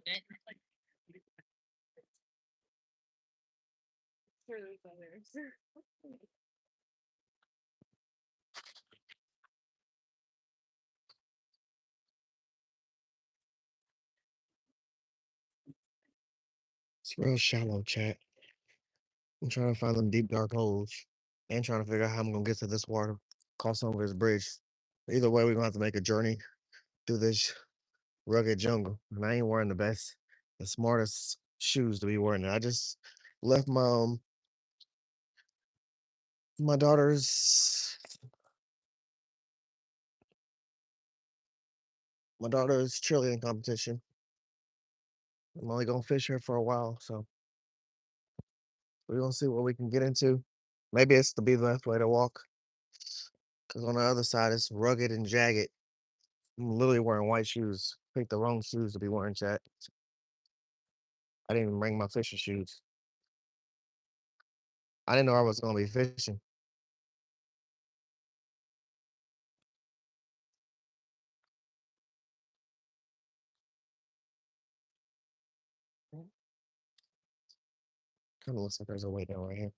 Sure, there's others. It's real shallow, chat. I'm trying to find them deep dark holes and trying to figure out how I'm gonna get to this water, cross over this bridge. Either way, we're gonna have to make a journey through this rugged jungle. And I ain't wearing the smartest shoes to be wearing. I just left my daughter's my daughter's cheerleading competition. I'm only gonna fish here for a while, so we're gonna see what we can get into. Maybe it's to be the best way to walk, because on the other side it's rugged and jagged. I'm literally wearing white shoes. Picked the wrong shoes to be wearing, chat. I didn't even bring my fishing shoes. I didn't know I was gonna be fishing. Kind of looks like there's a way down right here.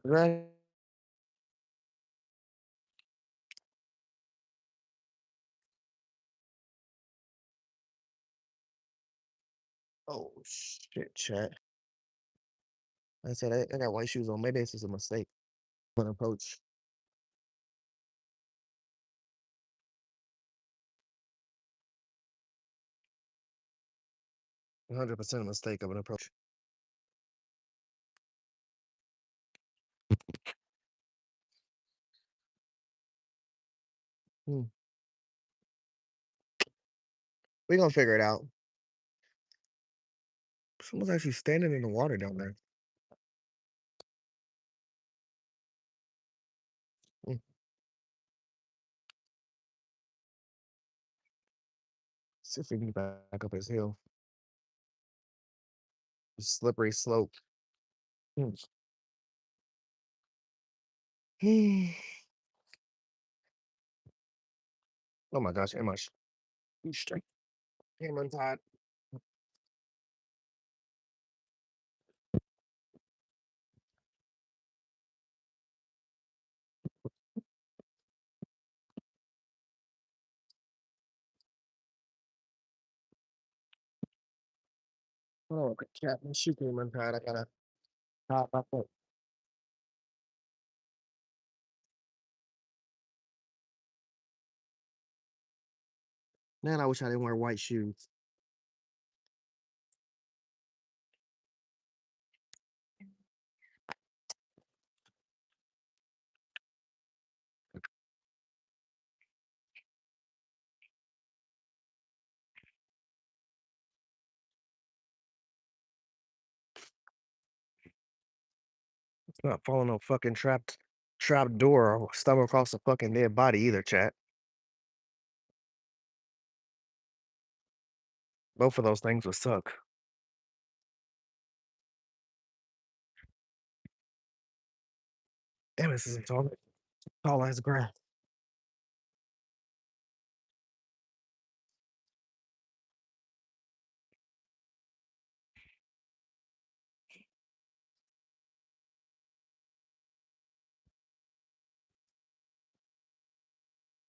Right. Oh shit, chat. Like I said I got white shoes on. Maybe this is a mistake. An approach. 100% a mistake of an approach. Hmm. We gonna figure it out. Someone's actually standing in the water down there. Hmm. See if we can get back up his hill. Slippery slope. Hmm. Oh my gosh, am I straight? Came untied. Oh, okay, cat. My shoe came untied. I gotta tie my foot. Man, I wish I didn't wear white shoes. It's not falling no fucking trap door or stumble across a fucking dead body either, chat. Both of those things would suck. Damn, this isn't tall as grass.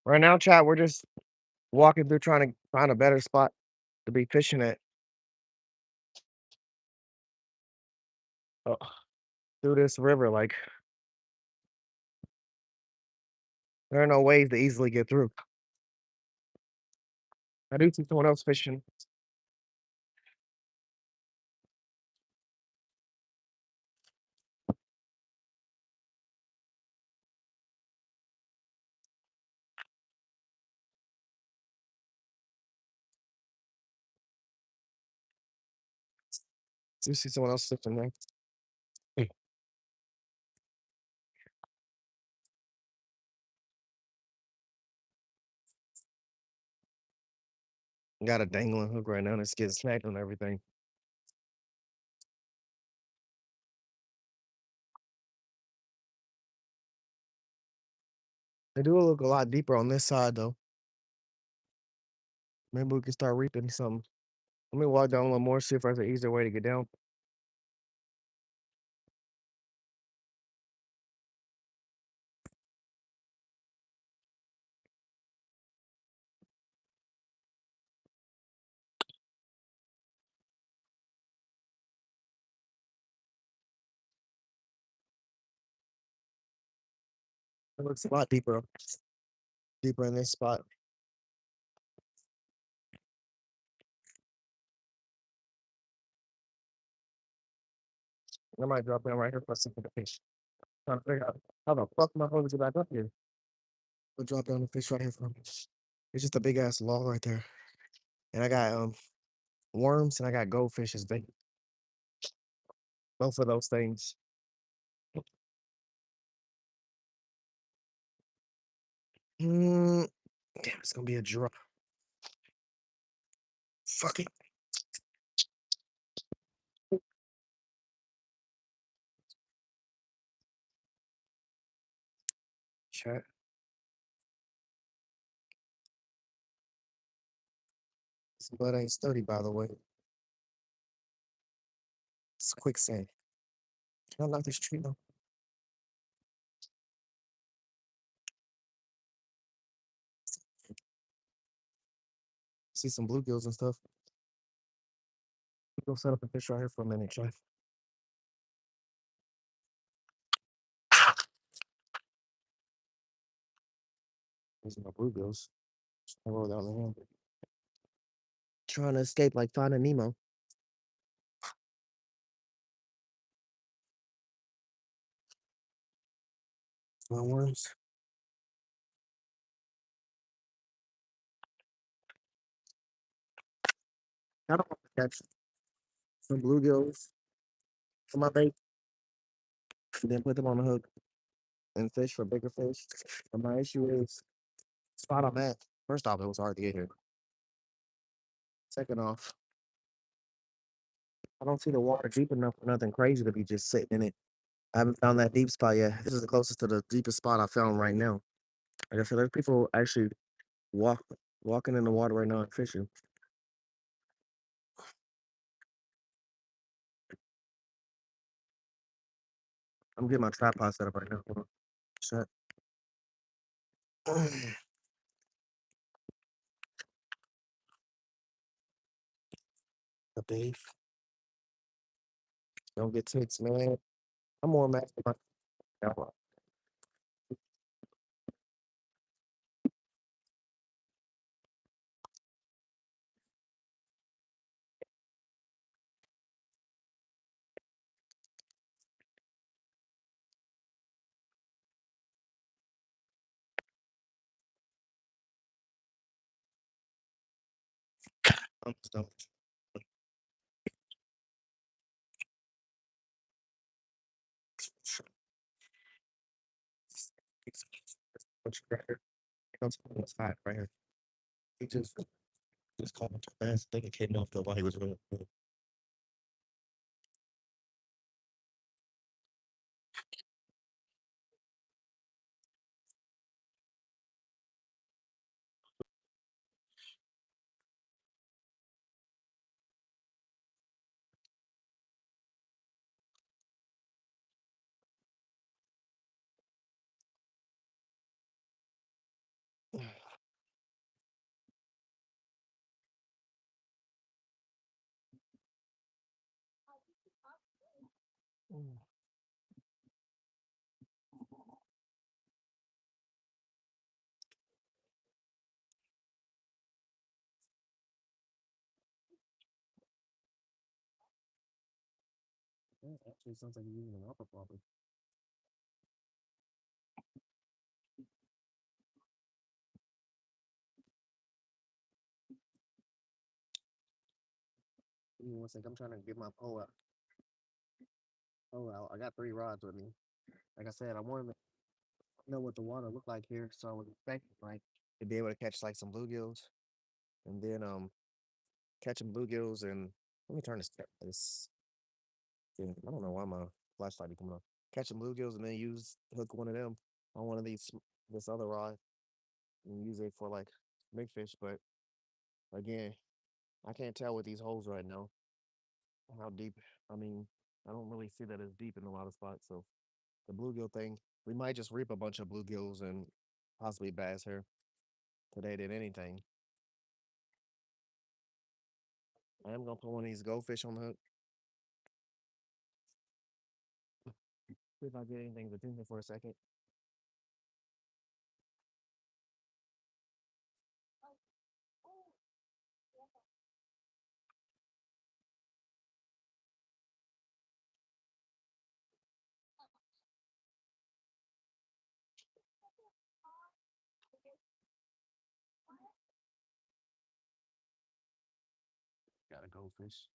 Right now, chat, we're just walking through trying to find a better spot to be fishing at. uh, Through this river, like There are no ways to easily get through. I do see someone else fishing. Do see someone else fishing there. Hmm. Got a dangling hook right now and it's getting smacked on everything. They do look a lot deeper on this side though. Maybe we can start reaping some. Let me walk down a little more, see if there's an easier way to get down. It looks a lot deeper in this spot. I might drop down right here for a second to fish. Trying to figure out how the fuck am I going to get back up here? We'll drop down the fish right here for me. It's just a big ass log right there. And I got worms and I got goldfish as bait. Both of those things. Mm, damn, it's gonna be a draw. Fuck it. Chat. This blood ain't sturdy, by the way. It's quicksand. Can I knock this tree down? See some bluegills and stuff. Go set up a fish right here for a minute, Chat. These are my bluegills. Just roll down the hand. Trying to escape like Finding Nemo. My worms. I don't want to catch some bluegills for my bait, and then put them on the hook and fish for bigger fish. But my issue is spot I'm at. First off, it was hard to get here. Second off, I don't see the water deep enough for nothing crazy to be just sitting in it. I haven't found that deep spot yet. This is the closest to the deepest spot I found right now. Like I said, there's people actually walk walking in the water right now and fishing. I'm getting my tripod set up right now. Hold on. Shut. Up, Dave. Don't get ticks, man. I'm more mad at my I'm stumped. What you got here? Comes on the side right here. He just called him too fast. I think it came off the while he was doing it. Actually, sounds like you're using an upper bobber. Give me one second. I'm trying to get my pole out. Oh, out. I got 3 rods with me. Like I said, I wanted to know what the water looked like here, so I was expecting like to be able to catch like some bluegills, and then catching bluegills and let me turn this. Yeah, I don't know why my flashlight be coming on. Catching bluegills and then hook one of them on one of this other rod and use it for like big fish. But again, I can't tell with these holes right now how deep. I mean, I don't really see that as deep in a lot of spots. So the bluegill thing, we might just reap a bunch of bluegills and possibly bass here today than anything. I am gonna put one of these goldfish on the hook. See if I get anything's attention for a second. Got a goldfish.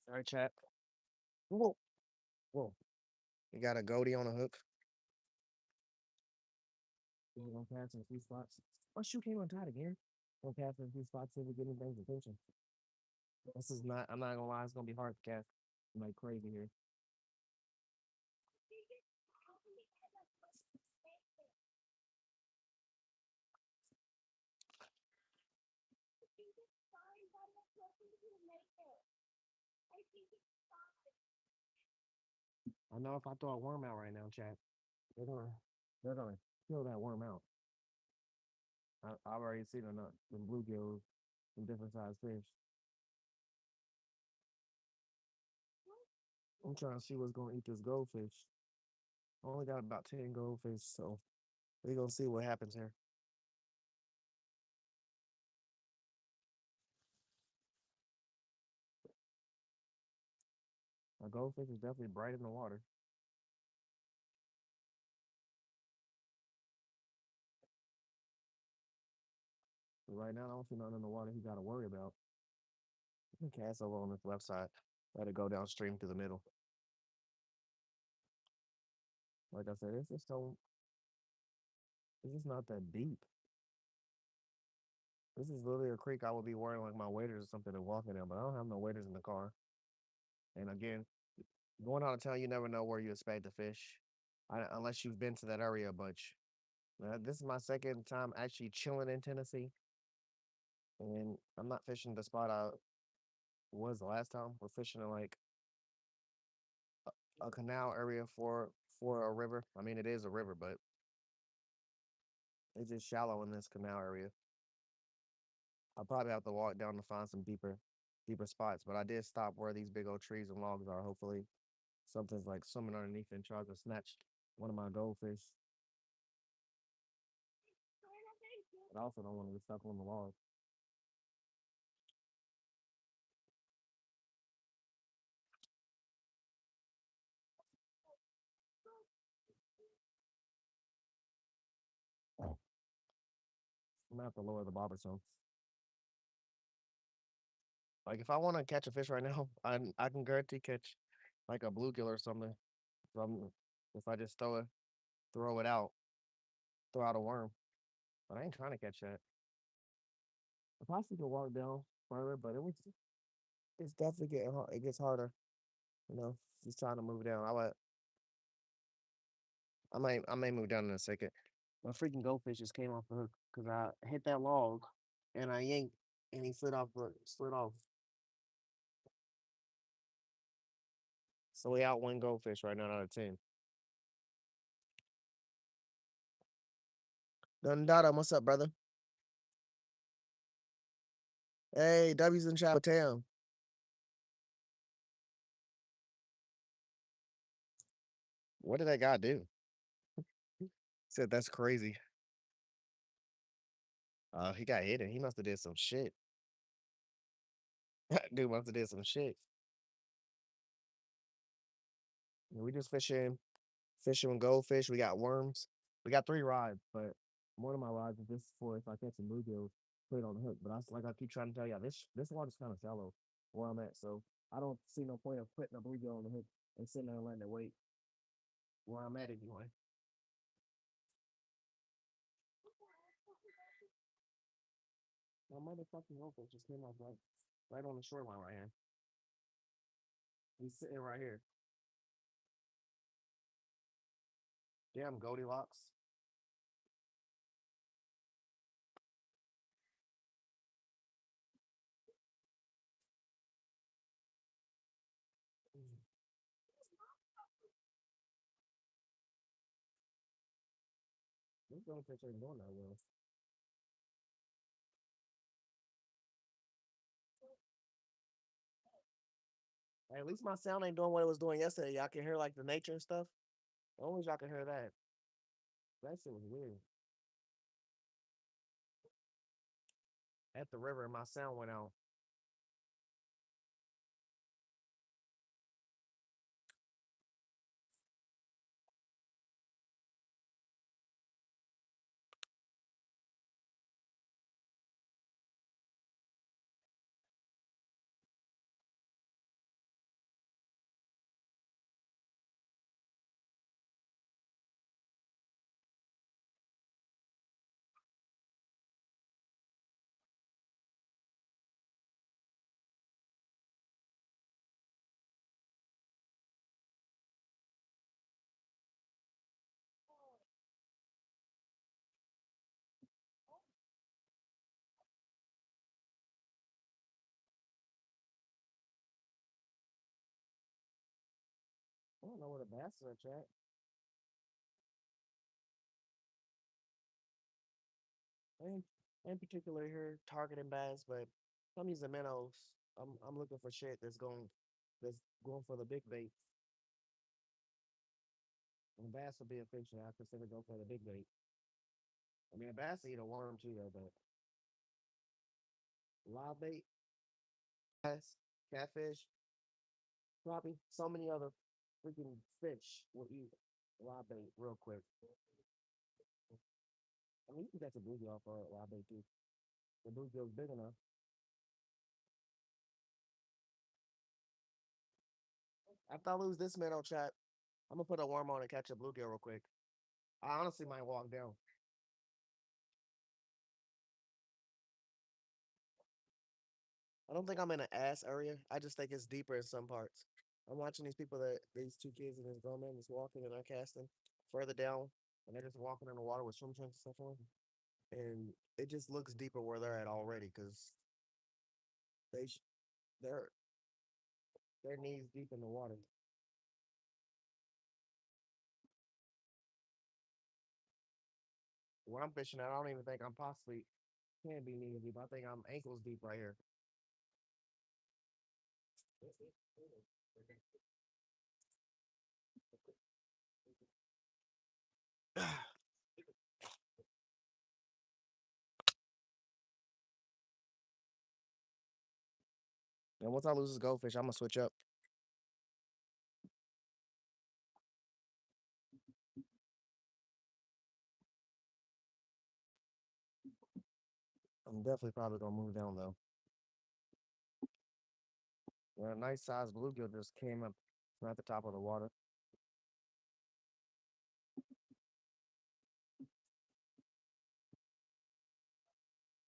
All right, chat. Whoa, whoa. You got a goldie on a hook. We're gonna cast in a few spots. My shoe came untied again. Gonna cast in a few spots, see if we get anything's attention. This is not. I'm not gonna lie. It's gonna be hard to cast. I'm like crazy here. I know if I throw a worm out right now, chat, they're gonna they're gonna kill that worm out. I've already seen enough some bluegills, some different sized fish. I'm trying to see what's gonna eat this goldfish. I only got about 10 goldfish, so we're gonna see what happens here. A goldfish is definitely bright in the water. But right now, I don't see nothing in the water he got to worry about. You can cast over on this left side. Let it go downstream to the middle. Like I said, it's just not that deep. This is literally a creek I would be wearing like my waders or something to walk in, but I don't have no waders in the car. And again, going out of town, you never know where you expect to fish, unless you've been to that area a bunch. This is my second time actually chilling in Tennessee, and I'm not fishing the spot I was the last time. We're fishing in like a canal area for a river. I mean, it is a river, but it's just shallow in this canal area. I'll probably have to walk down to find some deeper spots. But I did stop where these big old trees and logs are. Hopefully, something's like swimming underneath and tries to snatch one of my goldfish. But I also don't want to get stuck on the log. I'm gonna have to lower the bobber some. Like if I want to catch a fish right now, I can guarantee catch like a bluegill or something. From if I just throw it out, throw out a worm. But I ain't trying to catch that. I possibly could walk down further, but it's definitely getting hard. It gets harder, you know. Just trying to move down. I may move down in a second. My freaking goldfish just came off the hook because I hit that log and I yanked and he slid off. So we out one goldfish right now out of 10. Dada, what's up, brother? Hey, W's in Town. What did that guy do? Said that's crazy. He got hit and he must have did some shit. Dude must have did some shit. We just fishing with goldfish. We got worms. We got 3 rods, but one of my rods is just for if I catch some bluegills, put it on the hook. But like I keep trying to tell y'all, this water's kind of shallow where I'm at, so I don't see no point of putting a bluegill on the hook and sitting there and letting it wait where I'm at anyway. My motherfucking goldfish just came off right on the shoreline right here. He's sitting right here. Damn Goldilocks. This goldfish ain't doing that well. Hey, at least my sound ain't doing what it was doing yesterday. Y'all can hear like the nature and stuff. As long as y'all can hear that. That shit was weird. At the river, my sound went out. I don't know where the bass are at. Ain't in particular here targeting bass, but I'm using minnows. I'm looking for shit that's going for the big bait. And bass will be a fish that I consider go for the big bait. I mean, a bass eat a worm too, though, but live bait, bass, catfish, probably so many other freaking fish will eat live bait real quick. I mean, you can catch a bluegill off a live bait too. The bluegill's big enough. After I lose this minnow chat, I'm gonna put a worm on and catch a bluegill real quick. I honestly might walk down. I don't think I'm in an ass area. I just think it's deeper in some parts. I'm watching these 2 kids and this grown man just walking and they're casting further down, and they're just walking in the water with swim trunks and stuff on, and it just looks deeper where they're at already because they sh- they're their knees deep in the water. Where I'm fishing at, I don't even think I'm possibly can be knee deep. I think I'm ankles deep right here. And once I lose this goldfish, I'm gonna switch up. I'm definitely probably gonna move down though. Yeah, a nice sized bluegill just came up from at the top of the water.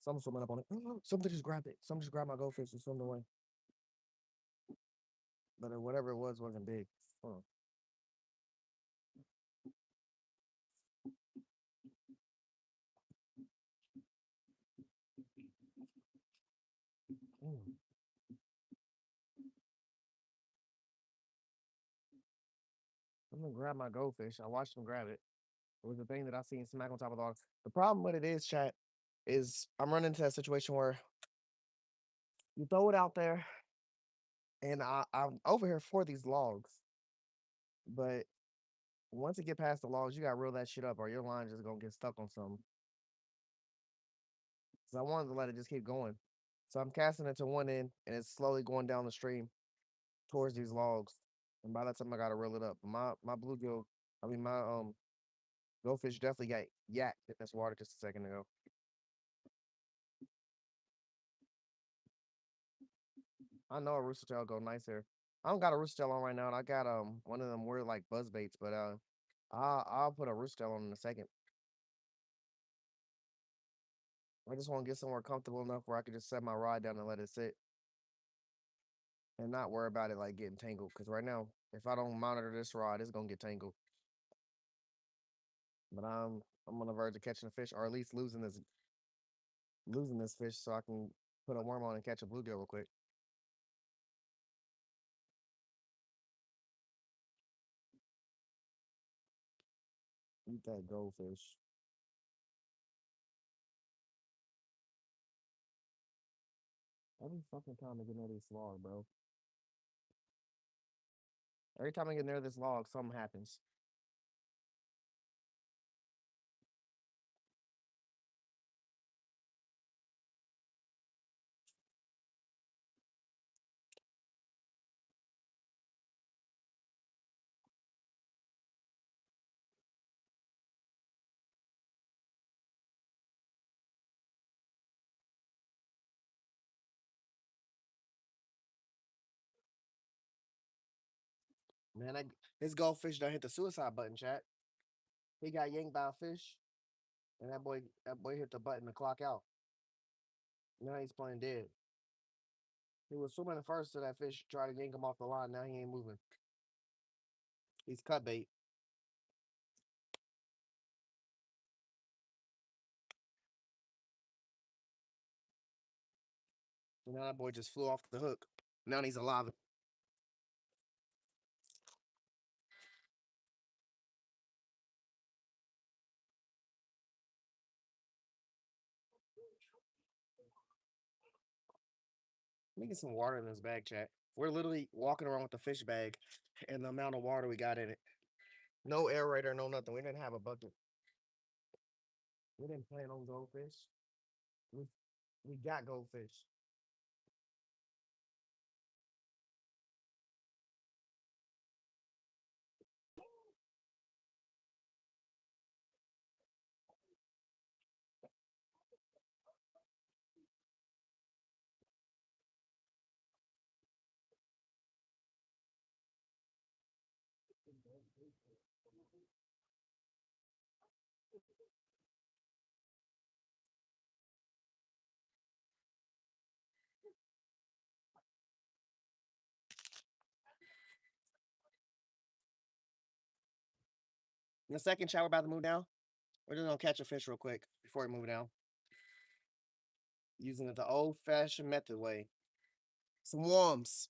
Someone swimming up on it. Something just grabbed it. Something just grabbed my goldfish and swam away. But whatever it was wasn't big. Hold on. I'm gonna grab my goldfish. I watched him grab it. It was the thing that I seen smack on top of the water. The problem with it is, chat, is I'm running into that situation where you throw it out there, and I'm over here for these logs, but Once it get past the logs, you gotta reel that shit up, or your line just gonna get stuck on something. So I wanted to let it just keep going. So I'm casting it to one end, and it's slowly going down the stream towards these logs. And by that time, I gotta reel it up. My bluegill, I mean my goldfish definitely got yacked in this water just a second ago. I know a rooster tail go nice here. I don't got a rooster tail on right now, and I got one of them weird like buzz baits, but I'll put a rooster tail on in a second. I just want to get somewhere comfortable enough where I can just set my rod down and let it sit and not worry about it like getting tangled. Because right now, if I don't monitor this rod, it's gonna get tangled. But I'm on the verge of catching a fish, or at least losing this fish, so I can put a worm on and catch a bluegill real quick. Eat that goldfish. Every fucking time I get near this log, bro. Every time I get near this log, something happens. Man, this goldfish done hit the suicide button, chat. He got yanked by a fish, and that boy hit the button to clock out. Now he's playing dead. He was swimming at first to that fish, tried to yank him off the line. Now he ain't moving. He's cut bait. So now that boy just flew off the hook. Now he's alive. Let me get some water in this bag, chat. We're literally walking around with the fish bag and the amount of water we got in it. No aerator, no nothing. We didn't have a bucket. We didn't plan on goldfish. We we got goldfish. In the second chat, we're about to move down. We're just gonna catch a fish real quick before we move down. Using it the old fashioned method way. Some worms.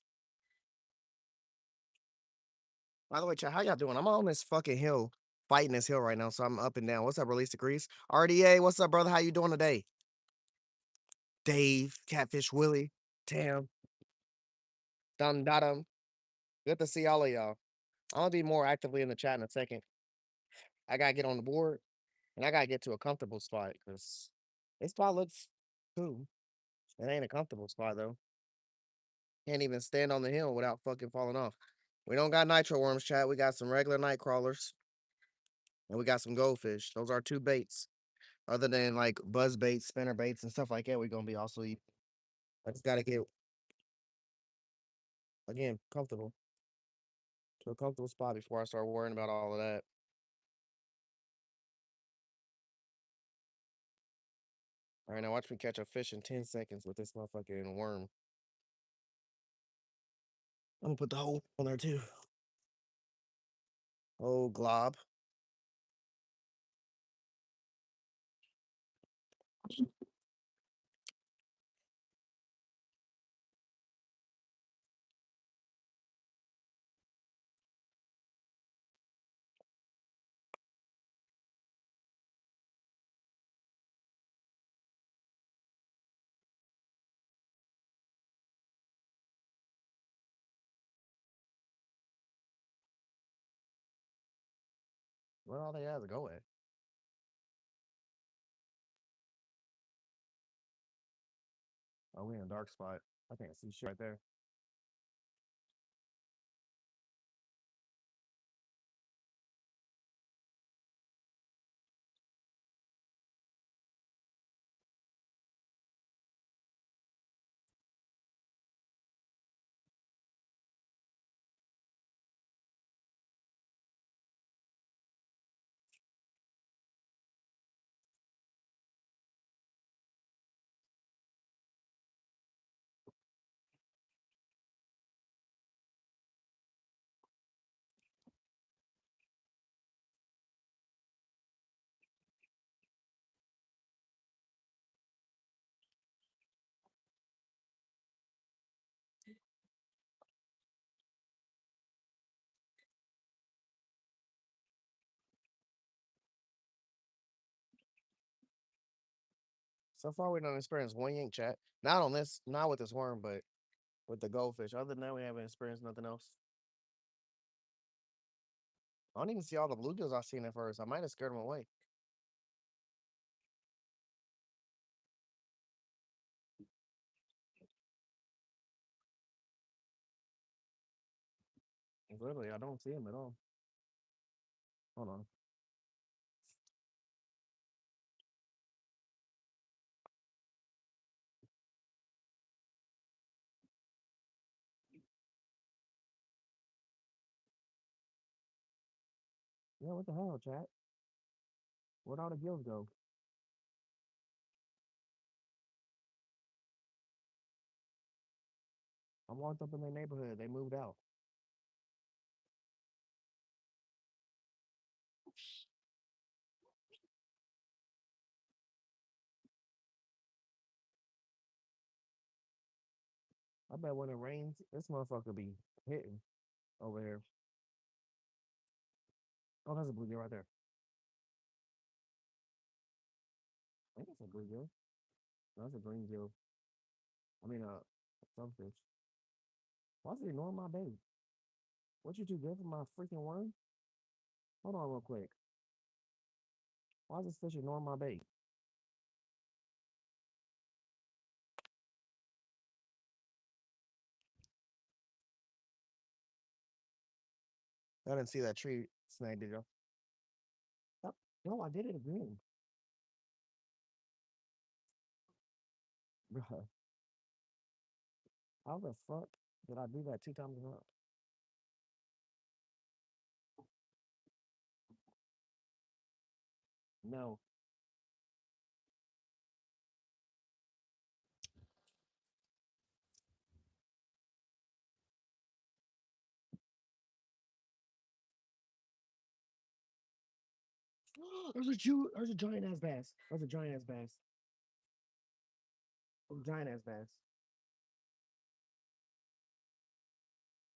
By the way, chat, how y'all doing? I'm on this fucking hill, fighting this hill right now, so I'm up and down. What's up, Release the Grease? RDA, what's up, brother? How you doing today? Dave, Catfish Willie, Tam, Dum Dum. Good to see all of y'all. I'm gonna be more actively in the chat in a second. I gotta get on the board and I gotta get to a comfortable spot because this spot looks cool. It ain't a comfortable spot though. Can't even stand on the hill without fucking falling off. We don't got nitro worms, chat. We got some regular night crawlers and we got some goldfish. Those are two baits. Other than like buzz baits, spinner baits, and stuff like that, we're gonna be also eating. I just gotta get again comfortable to a comfortable spot before I start worrying about all of that. All right, now watch me catch a fish in 10 seconds with this motherfucking worm. I'm gonna put the whole on there too. Oh, glob. Where all they have to go at? Oh, we in a dark spot. I can't see shit right there. So far, we don't experience one yank chat. Not on this, not with this worm, but with the goldfish. Other than that, we haven't experienced nothing else. I don't even see all the bluegills I seen at first. I might have scared them away. Literally, I don't see them at all. Hold on. Yeah, what the hell, chat? Where'd all the gills go? I walked up in their neighborhood. They moved out. I bet when it rains, this motherfucker be hitting over here. Oh, that's a bluegill right there. I think that's a bluegill. No, that's a green gill. I mean, sunfish. Why is he ignoring my bait? What you too good for my freaking worm? Hold on real quick. Why is this fish ignoring my bait? I didn't see that tree snag, did you? Oh, no, I did it again. Bruh, how the fuck did I do that 2 times in a row? No. There's a giant ass bass. There's a giant ass bass. There's a giant ass bass.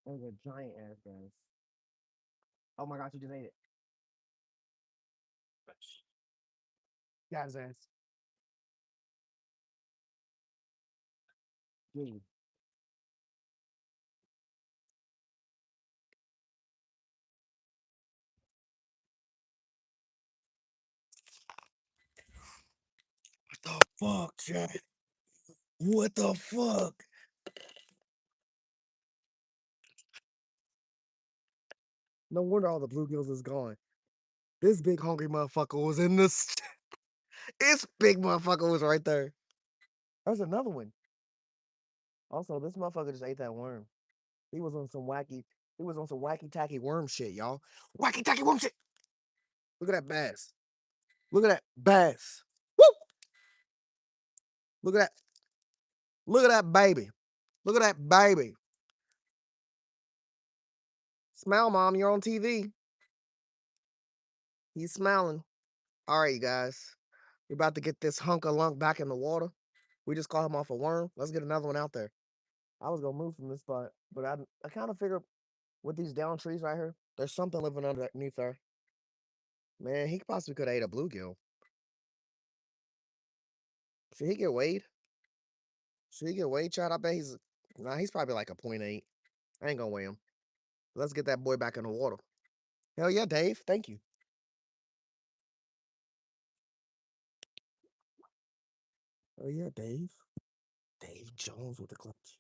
There's a giant ass bass. Oh my gosh, you just ate it. Got his ass. Dude. What the fuck, Jack? What the fuck? No wonder all the bluegills is gone. This big hungry motherfucker was in this. This big motherfucker was right there. There's another one. Also, this motherfucker just ate that worm. He was on some wacky. He was on some wacky tacky worm shit, y'all. Wacky tacky worm shit. Look at that bass. Look at that bass. Woo! Look at that. Look at that baby. Look at that baby. Smile, mom. You're on TV. He's smiling. All right, you guys. We're about to get this hunk of lunk back in the water. We just caught him off a worm. Let's get another one out there. I was gonna move from this spot, but I kind of figured with these down trees right here, there's something living underneath there. Man, he possibly could have ate a bluegill. Should he get weighed? Should he get weighed, Chad? I bet he's probably like a .8. I ain't gonna weigh him. Let's get that boy back in the water. Hell yeah, Dave. Thank you. Oh yeah, Dave. Dave Jones with the clutch.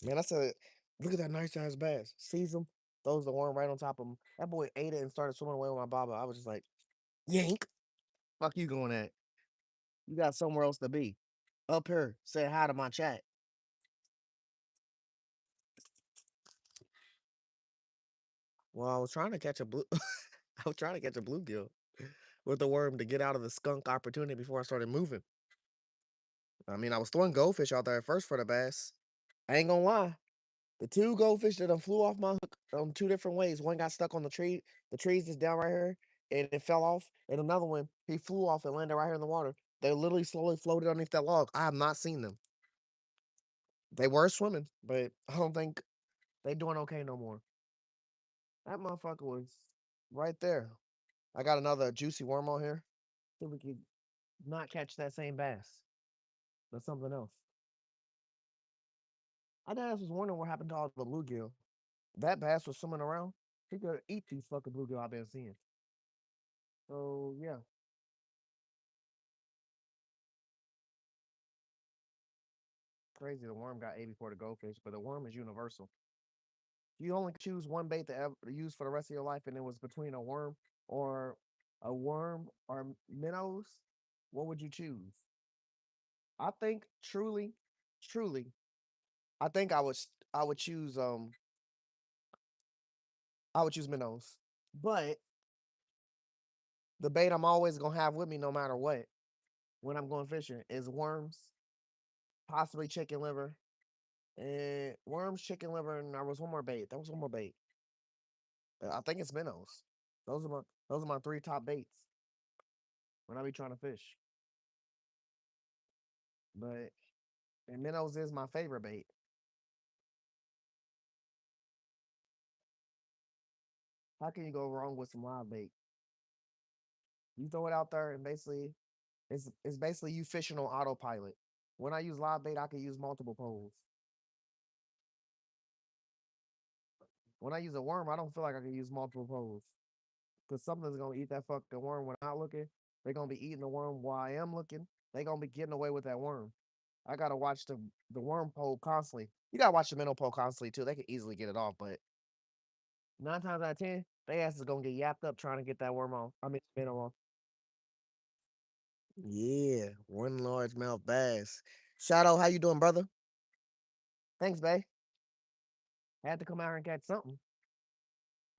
Man, I said, look at that nice ass bass. Sees him, throws the worm right on top of him. That boy ate it and started swimming away with my baba. I was just like, yank. Fuck you going at? You got somewhere else to be. Up here, say hi to my chat. Well, I was trying to catch a blue. I was trying to catch a bluegill with the worm to get out of the skunk opportunity before I started moving. I mean, I was throwing goldfish out there at first for the bass. I ain't gonna lie. The two goldfish that done flew off my hook on two different ways. One got stuck on the tree. The trees is down right here, and it fell off. And another one, he flew off and landed right here in the water. They literally slowly floated underneath that log. I have not seen them. They were swimming, but I don't think they doing okay no more. That motherfucker was right there. I got another juicy worm on here. See if we can not catch that same bass, but something else. I was wondering what happened to all the bluegill. That bass was swimming around. He could eat these fucking bluegill I've been seeing. So yeah, crazy. The worm got ate before the goldfish, but the worm is universal. You only choose one bait to ever use for the rest of your life, and it was between or a worm or minnows. What would you choose? I think truly, I think I would choose I would choose minnows. But the bait I'm always gonna have with me no matter what when I'm going fishing is worms, possibly chicken liver, and worms, chicken liver, and there was one more bait. There was one more bait. I think it's minnows. Those are my three top baits when I be trying to fish. But and minnows is my favorite bait. How can you go wrong with some live bait? You throw it out there and basically it's basically you fishing on autopilot. When I use live bait, I can use multiple poles. When I use a worm, I don't feel like I can use multiple poles. Because something's gonna eat that fucking worm when I'm not looking. They're gonna be eating the worm while I am looking. They gonna be getting away with that worm. I gotta watch the worm pole constantly. You gotta watch the minnow pole constantly too. They can easily get it off, but 9 times out of 10, they ass is gonna get yapped up trying to get that worm off. I mean minnow off. Yeah, one largemouth bass. Shadow, how you doing, brother? Thanks, babe. Had to come out here and catch something.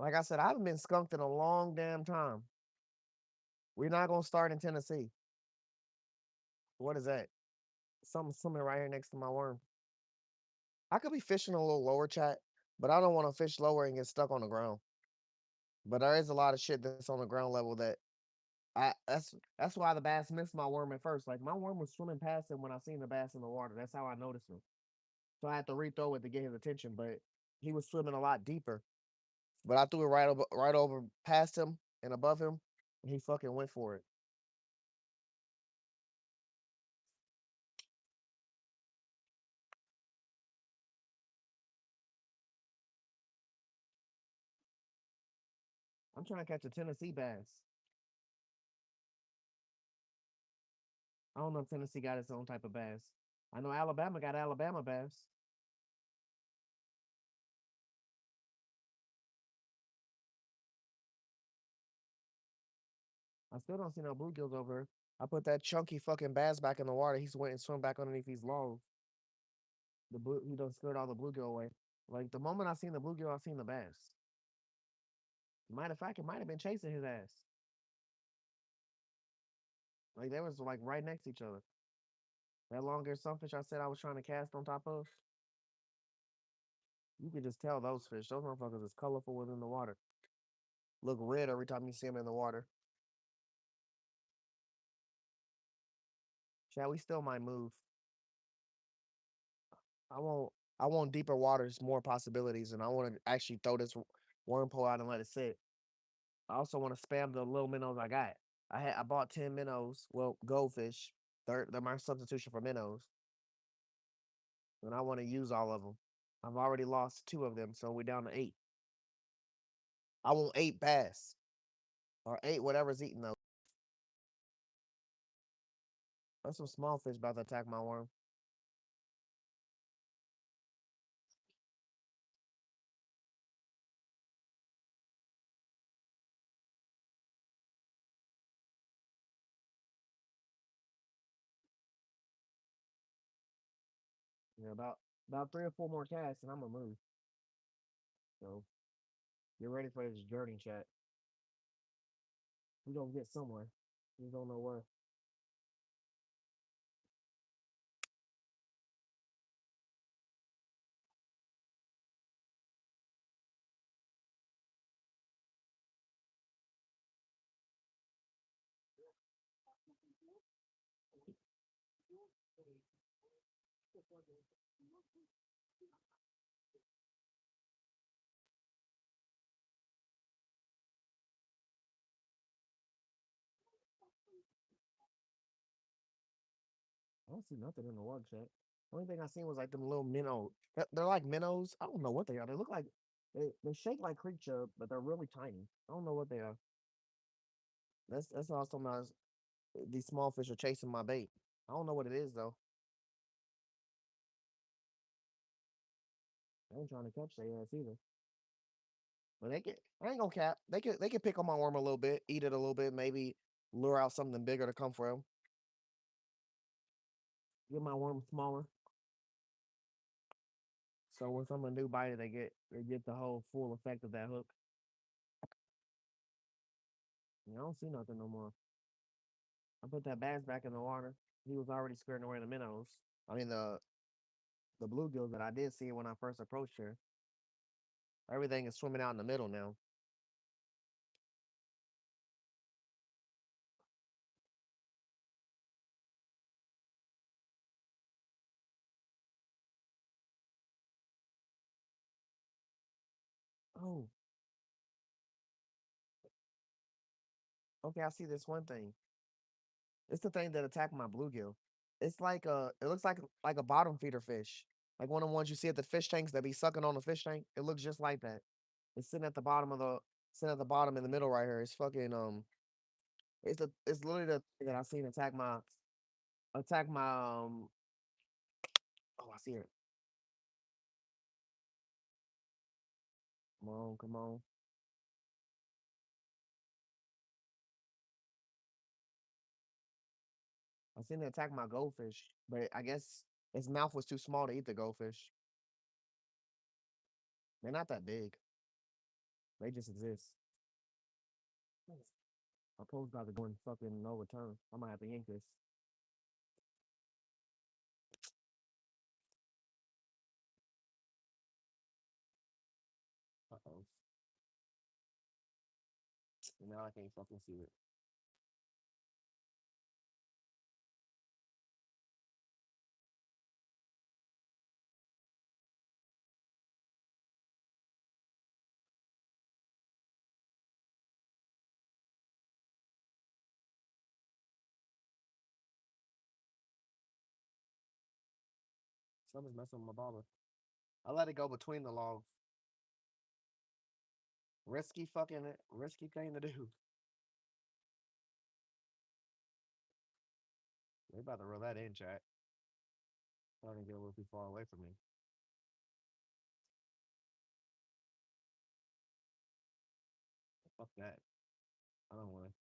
Like I said, I haven't been skunked in a long damn time. We're not gonna start in Tennessee. What is that? Something swimming right here next to my worm. I could be fishing a little lower, chat, but I don't want to fish lower and get stuck on the ground. But there is a lot of shit that's on the ground level that that's why the bass missed my worm at first. Like my worm was swimming past him when I seen the bass in the water. That's how I noticed him. So I had to rethrow it to get his attention, but he was swimming a lot deeper. But I threw it right over past him and above him, and he fucking went for it. I'm trying to catch a Tennessee bass. I don't know if Tennessee got its own type of bass. I know Alabama got Alabama bass. I still don't see no bluegills over here. I put that chunky fucking bass back in the water. He's went and swim back underneath these logs. He done scared all the bluegill away. Like the moment I seen the bluegill, I seen the bass. Matter of fact, it might have been chasing his ass. Like they was like right next to each other. That long eared sunfish I said I was trying to cast on top of. You can just tell those fish. Those motherfuckers is colorful within the water. Look red every time you see them in the water. Shall we still might move? I won't. I want deeper waters, more possibilities, and I want to actually throw this worm pole out and let it sit. I also want to spam the little minnows I got. I bought 10 minnows. Well, goldfish. They're my substitution for minnows, and I want to use all of them. I've already lost two of them, so we're down to eight. I want eight bass or eight whatever's eating those. There's some small fish about to attack my worm. Yeah, about 3 or 4 more casts, and I'm gonna move. So get ready for this journey, chat. We gonna get somewhere. We don't know where. I don't see nothing in the water, chat. Only thing I seen was like them little minnows. They're like minnows. I don't know what they are. They look like they shake like creek chub, but they're really tiny. I don't know what they are. That's also nice. These small fish are chasing my bait. I don't know what it is though. I ain't trying to catch their ass either. But they get. I ain't gonna cap. They could pick on my worm a little bit, eat it a little bit, maybe lure out something bigger to come for them. Get my worm smaller. So when someone new bite it, they get the whole full effect of that hook. I don't see nothing no more. I put that bass back in the water. He was already skirting away the minnows. I mean the bluegills that I did see when I first approached her. Everything is swimming out in the middle now. Oh, okay. I see this one thing. It's the thing that attacked my bluegill. It's like it looks like a bottom feeder fish, like one of the ones you see at the fish tanks that be sucking on the fish tank. It looks just like that. It's sitting at the bottom in the middle right here. It's fucking it's literally the thing that I seen attack my oh, I see it. Come on, come on. I seen it attack my goldfish, but I guess its mouth was too small to eat the goldfish. They're not that big. They just exist. My pole's about to go in fucking no return. I might have to yank this. Uh-oh. And now I can't fucking see it. Something's messing with my bobber. I let it go between the logs. Risky thing to do. They about to roll that in, chat. Trying to get a little too far away from me. Fuck that. I don't want to.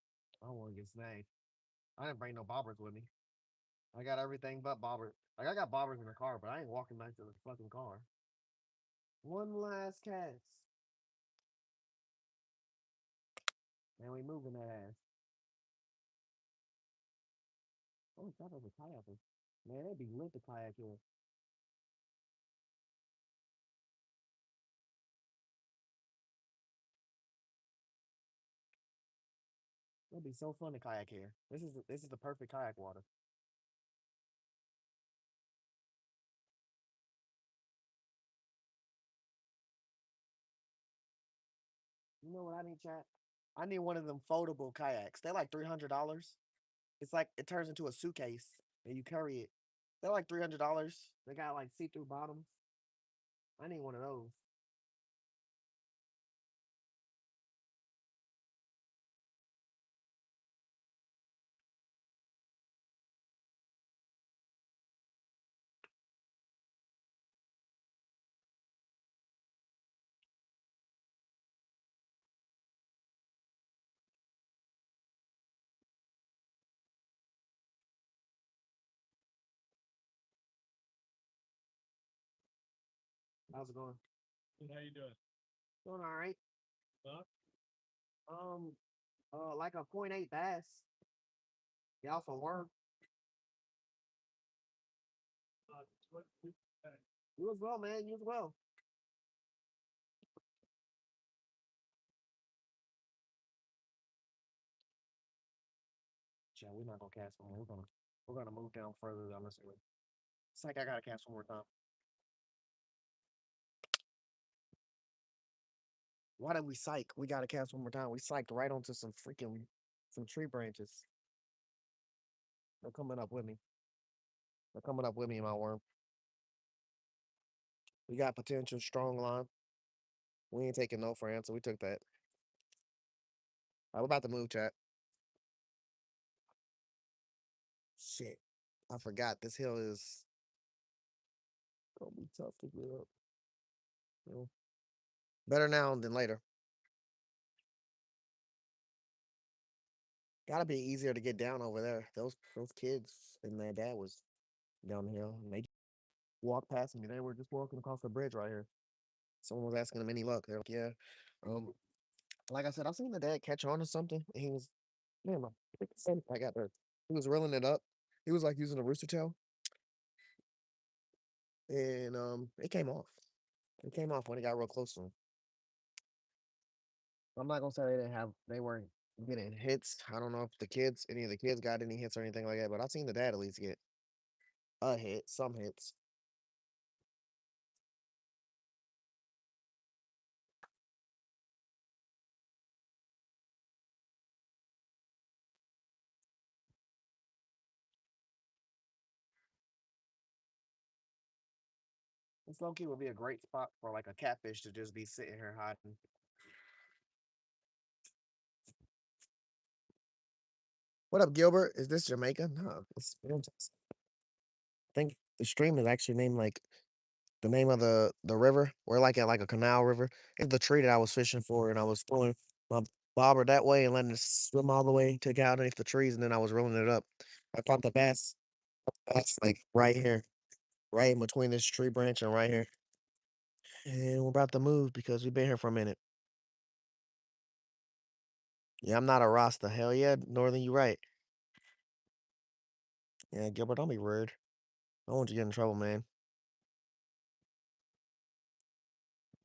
I don't want to get snagged. I didn't bring no bobbers with me. I got everything but bobbers. Like I got bobbers in the car, but I ain't walking back to the fucking car. One last cast. And we moving that ass. Oh, that was a kayaker. Man, they'd be lit to kayak here. It'd be so fun to kayak here. This is the perfect kayak water. You know what I need, chat? I need one of them foldable kayaks. They're like $300. It's like it turns into a suitcase and you carry it. They're like $300. They got like see-through bottoms. I need one of those. How's it going? Good, how you doing? Doing all right. Huh? Um, like a .8 bass. Y'all some work. What- You as well, man. You as well. Yeah, we're not gonna cast one. We're gonna move down further down this way. It's like I gotta cast one more time. Why did we psych? We gotta cast one more time. We psyched right onto some tree branches. They're coming up with me. They're coming up with me, my worm. We got potential strong line. We ain't taking no for answer. We took that. We're about to move, chat. Shit. I forgot this hill is gonna be tough to get up. Well, better now than later. Gotta be easier to get down over there. Those kids and their dad was down the hill and they walked past me. They were just walking across the bridge right here. Someone was asking them any luck. They're like, yeah. Um, like I said, I seen the dad catch on to something. And he was, man, my I got there. He was reeling it up. He was like using a rooster tail, and it came off. It came off when it got real close to him. I'm not gonna say they weren't getting hits. I don't know if any of the kids got any hits or anything like that, but I seen the dad at least get a hit, some hits. This low key would be a great spot for like a catfish to just be sitting here hiding. What up, Gilbert? Is this Jamaica? No, it's Fantastic. I think the stream is actually named like the name of the river. We're like at like a canal river. It's the tree that I was fishing for, and I was pulling my bobber that way and letting it swim all the way to get out underneath the trees, and then I was rolling it up. I caught the bass. That's like right here, right in between this tree branch and right here. And we're about to move because we've been here for a minute. Yeah, I'm not a Rasta. Hell yeah, Northern, you right. Yeah, Gilbert, don't be rude. I don't want you to get in trouble, man.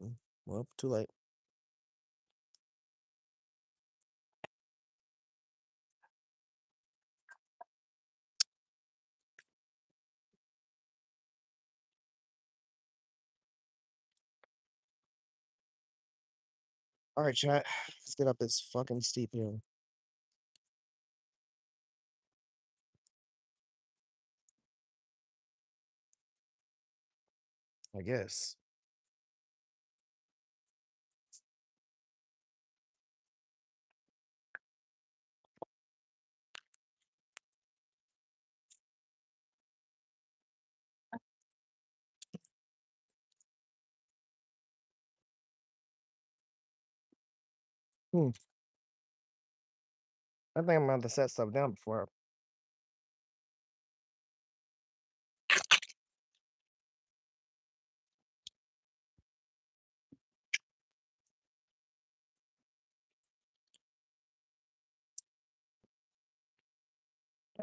Mm, well, too late. All right, chat. Let's get up this fucking steep hill. I guess. Hmm. I think I'm about to set stuff down before.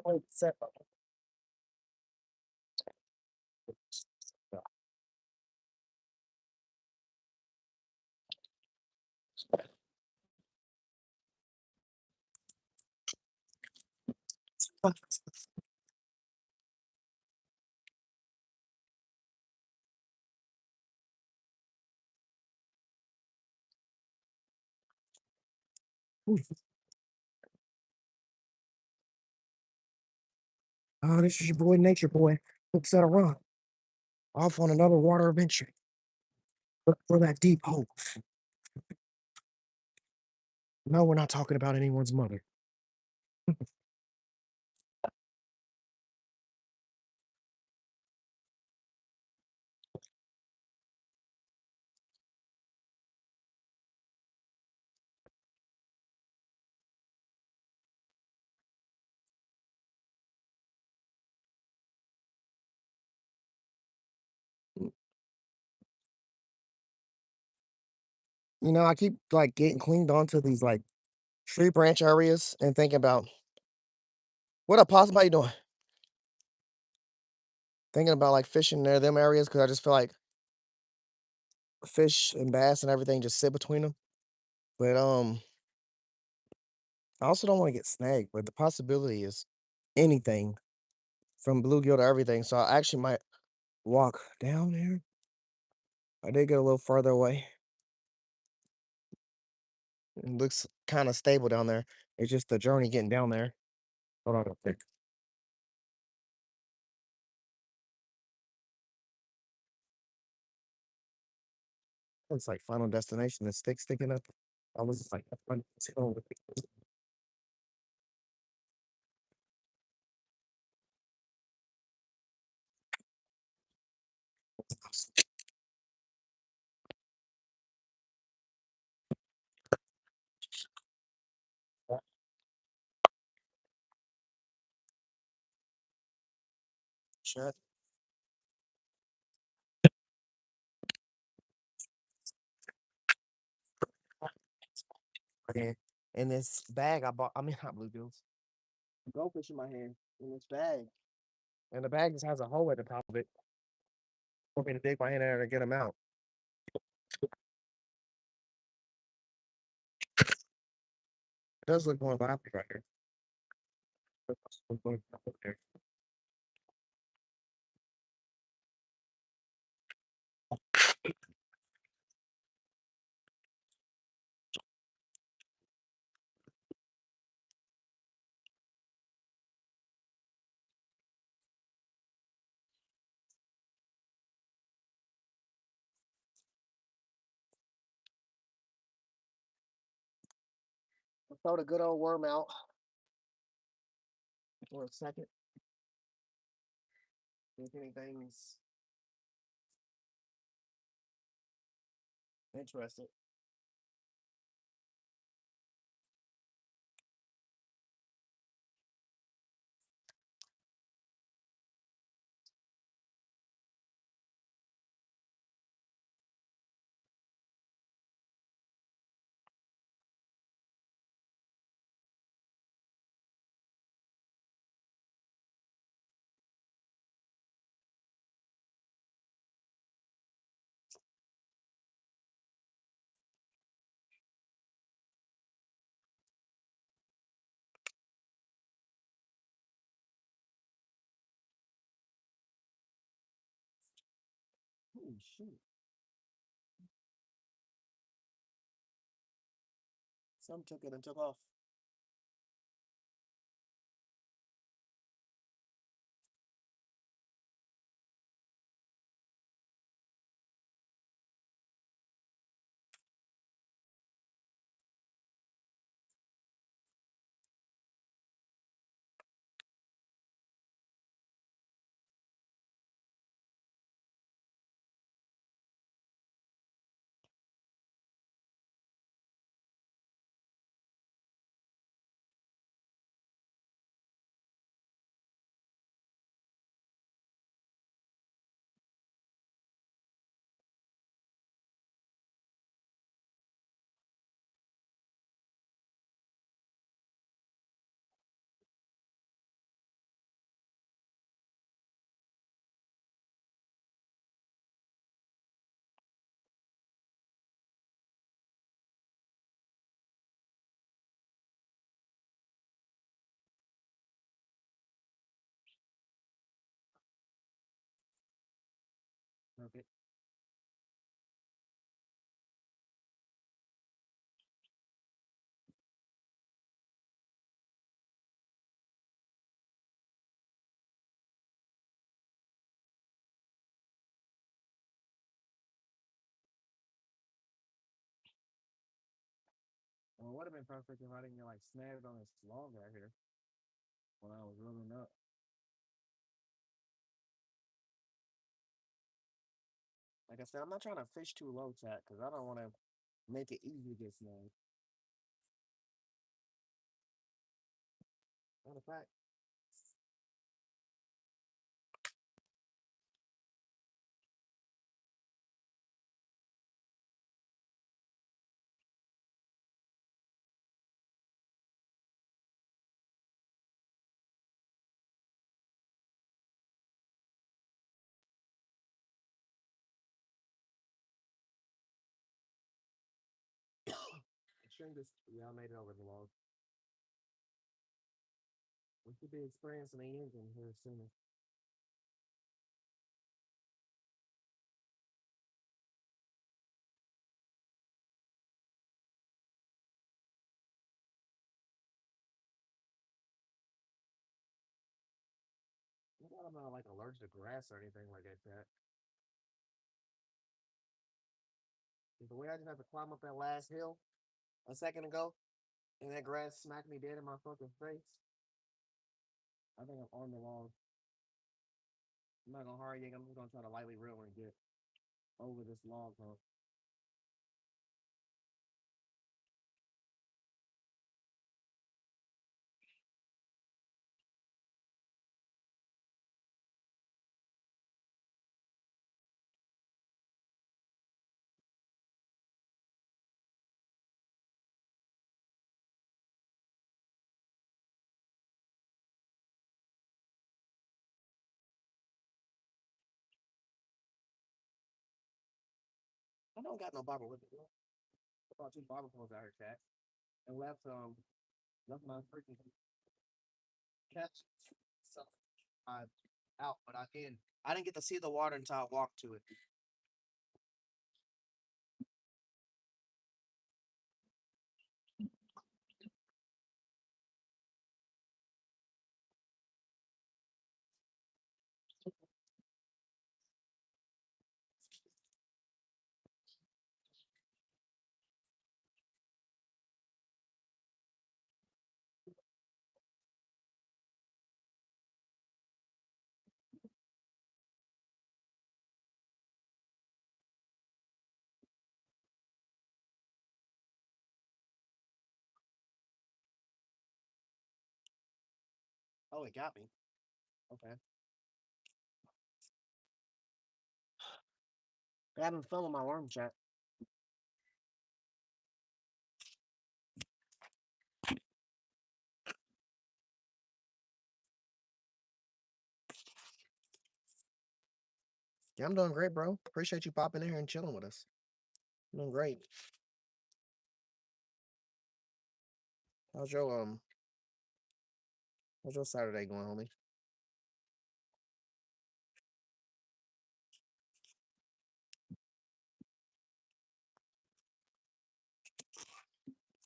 I set up. Oh, this is your boy, Nature Boy. Looks at a run. Off on another water adventure. Look for that deep hole. No, we're not talking about anyone's mother. I keep like getting cleaned onto these like tree branch areas and thinking about what up, possum? How you doing? Thinking about like fishing near them areas because I just feel like fish and bass and everything just sit between them. But I also don't want to get snagged. But the possibility is anything from bluegill to everything. So I actually might walk down there. I did get a little further away. It looks kind of stable down there. It's just the journey getting down there. Hold on, real quick. It's like Final Destination. The stick sticking up. I was just like, shut. Okay. In this bag, I bought. I mean, not bluegills. Goldfish in my hand in this bag, and the bag just has a hole at the top of it for me to dig my hand in there to get them out. It does look more lively right here. I throw the good old worm out for a second. See if anything's interesting. Holy shoot! Some took it and took off. Okay. Well, it would have been perfect if I didn't get like snagged on this log right here when I was rolling up. Like I said, I'm not trying to fish too low, chat, because I don't want to make it easy to get snagged. Matter of fact, string just yeah, I made it over the log. We should be experiencing the engine here soon. I'm not like allergic to grass or anything like that. The way I just had to climb up that last hill a second ago, and that grass smacked me dead in my fucking face. I think I'm on the log. I'm not gonna hurry. I'm just gonna try to lightly reel and get over this log hump. I don't got no barber with me. I bought two barber poles out here, chat, and left my freaking catch so out, but I didn't get to see the water until I walked to it. Oh, it got me. Okay. I haven't filmed my worm chat. Yeah, I'm doing great, bro. Appreciate you popping in here and chilling with us. I'm doing great. How's your um how's your Saturday going, homie?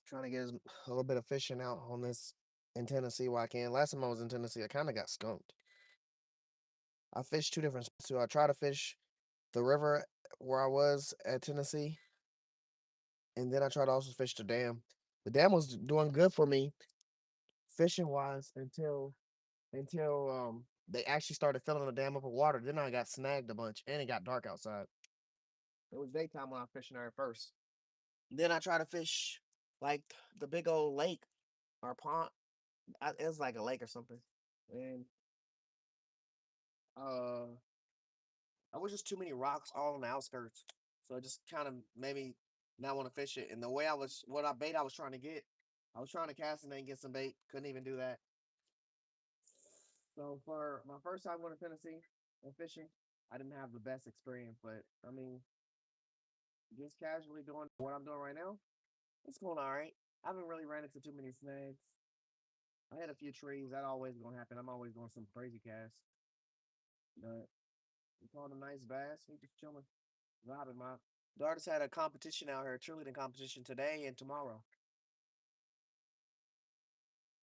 Trying to get a little bit of fishing out on this in Tennessee while I can. Last time I was in Tennessee, I kind of got skunked. I fished two different spots too. I tried to fish the river where I was at Tennessee, and then I tried to also fish the dam. The dam was doing good for me fishing wise until they actually started filling the dam up with water. Then I got snagged a bunch, and it got dark outside. It was daytime when I was fishing there at first. Then I tried to fish like the big old lake or pond. It was like a lake or something, and uh, I was just too many rocks all on the outskirts, so it just kind of made me not want to fish it. And the way what I bait I was trying to get, I was trying to cast and then get some bait. Couldn't even do that. So for my first time going to Tennessee and fishing, I didn't have the best experience, but I mean, just casually doing what I'm doing right now, it's going all right. I haven't really ran into too many snags. I had a few trees. That always gonna happen. I'm always doing some crazy casts, but we caught a nice bass. We just chilling, vibing. My daughters had a competition out here, cheerleading competition today and tomorrow.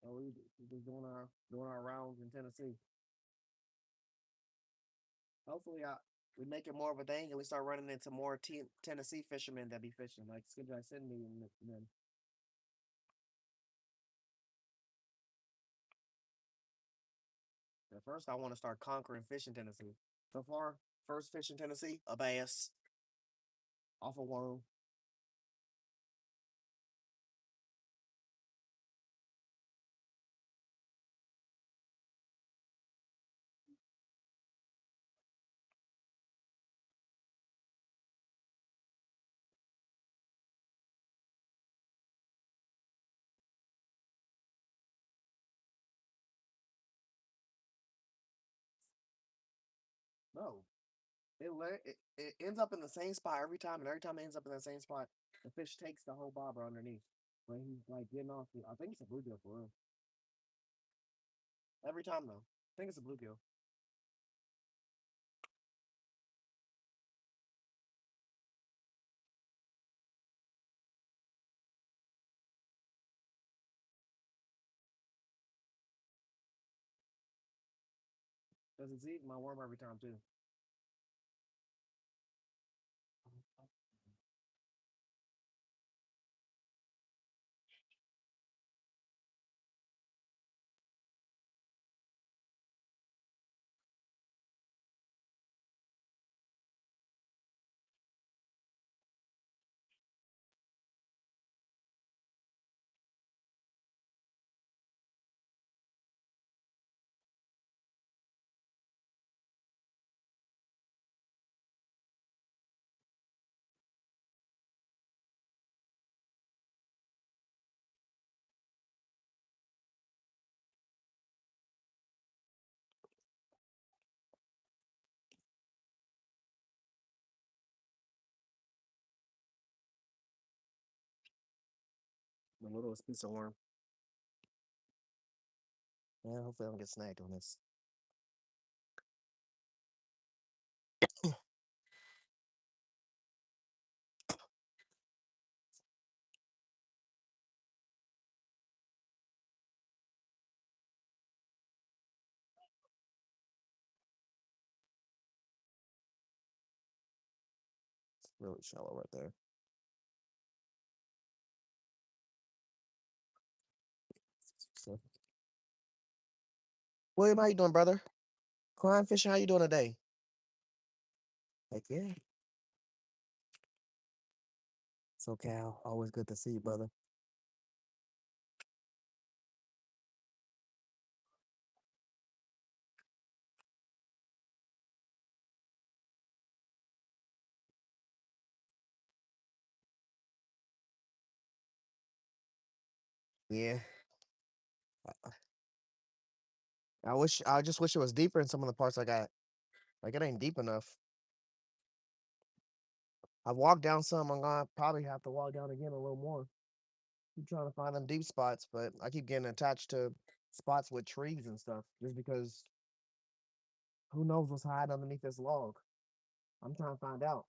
So we just doing our rounds in Tennessee. Hopefully, we make it more of a thing and we start running into more Tennessee fishermen that be fishing like Skip send me and then at first I want to start conquering fish in Tennessee. So far, first fish in Tennessee, a bass off a worm. No, it ends up in the same spot every time, and every time it ends up in the same spot, the fish takes the whole bobber underneath. But he's like getting off. I think it's a bluegill for real. Every time though. I think it's a bluegill. Does it eat my worm every time too? The littlest piece of worm. Yeah, hopefully I don't get snagged on this. It's really shallow right there. So, William, how you doing, brother? Climb fishing, how you doing today? Heck yeah. So Cal, always good to see you, brother. Yeah. I just wish it was deeper in some of the parts I got. Like it ain't deep enough. I've walked down some. I'm gonna probably have to walk down again a little more. Keep trying to find them deep spots, but I keep getting attached to spots with trees and stuff just because who knows what's hiding underneath this log. I'm trying to find out.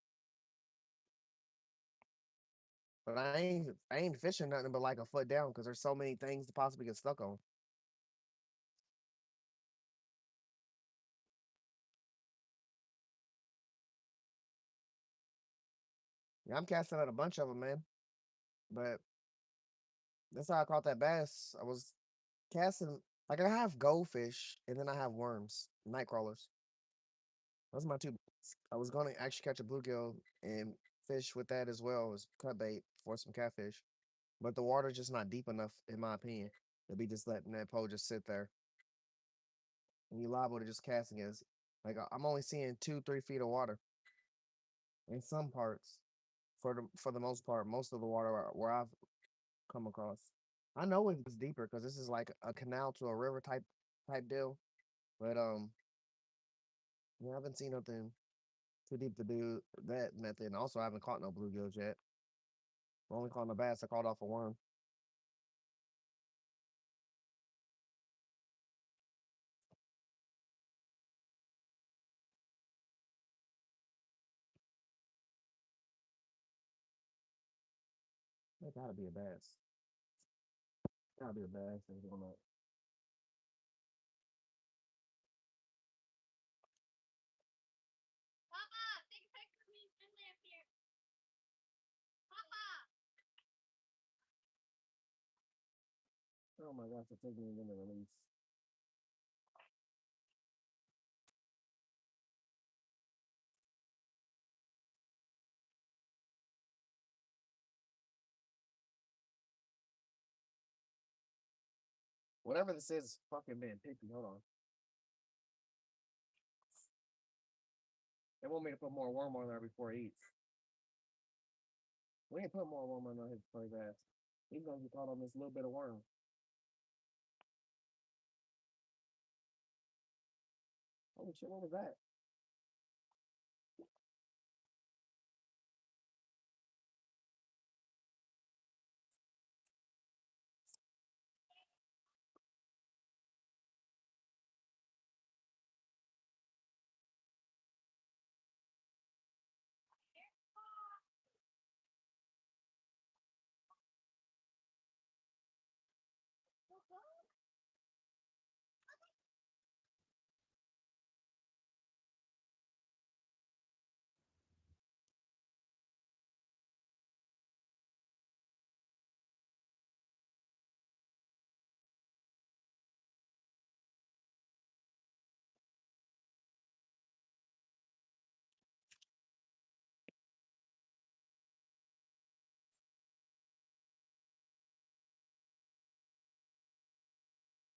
But I ain't fishing nothing but like a foot down because there's so many things to possibly get stuck on. Yeah, I'm casting out a bunch of them, man. But that's how I caught that bass. I was casting like I have goldfish and then I have worms, night crawlers. Those are my two. I was gonna actually catch a bluegill and fish with that as well as cut bait for some catfish, but the water's just not deep enough, in my opinion, to be just letting that pole just sit there. And you liable to just casting is like I'm only seeing 2, 3 feet of water in some parts. For the most part, most of the water where I've come across. I know it's deeper because this is like a canal to a river type deal, but yeah, I haven't seen nothing too deep to do that method. And also, I haven't caught no bluegills yet. I'm only caught a bass. I caught off a worm. That gotta be a bass. Gotta be a bass. That's going up. Oh my gosh, it's taking me in the release. Whatever this is fucking being picky. Hold on. They want me to put more worm on there before it eats. We ain't put more worm on there before he bass. He's gonna get caught on this little bit of worm. Holy shit, what was that?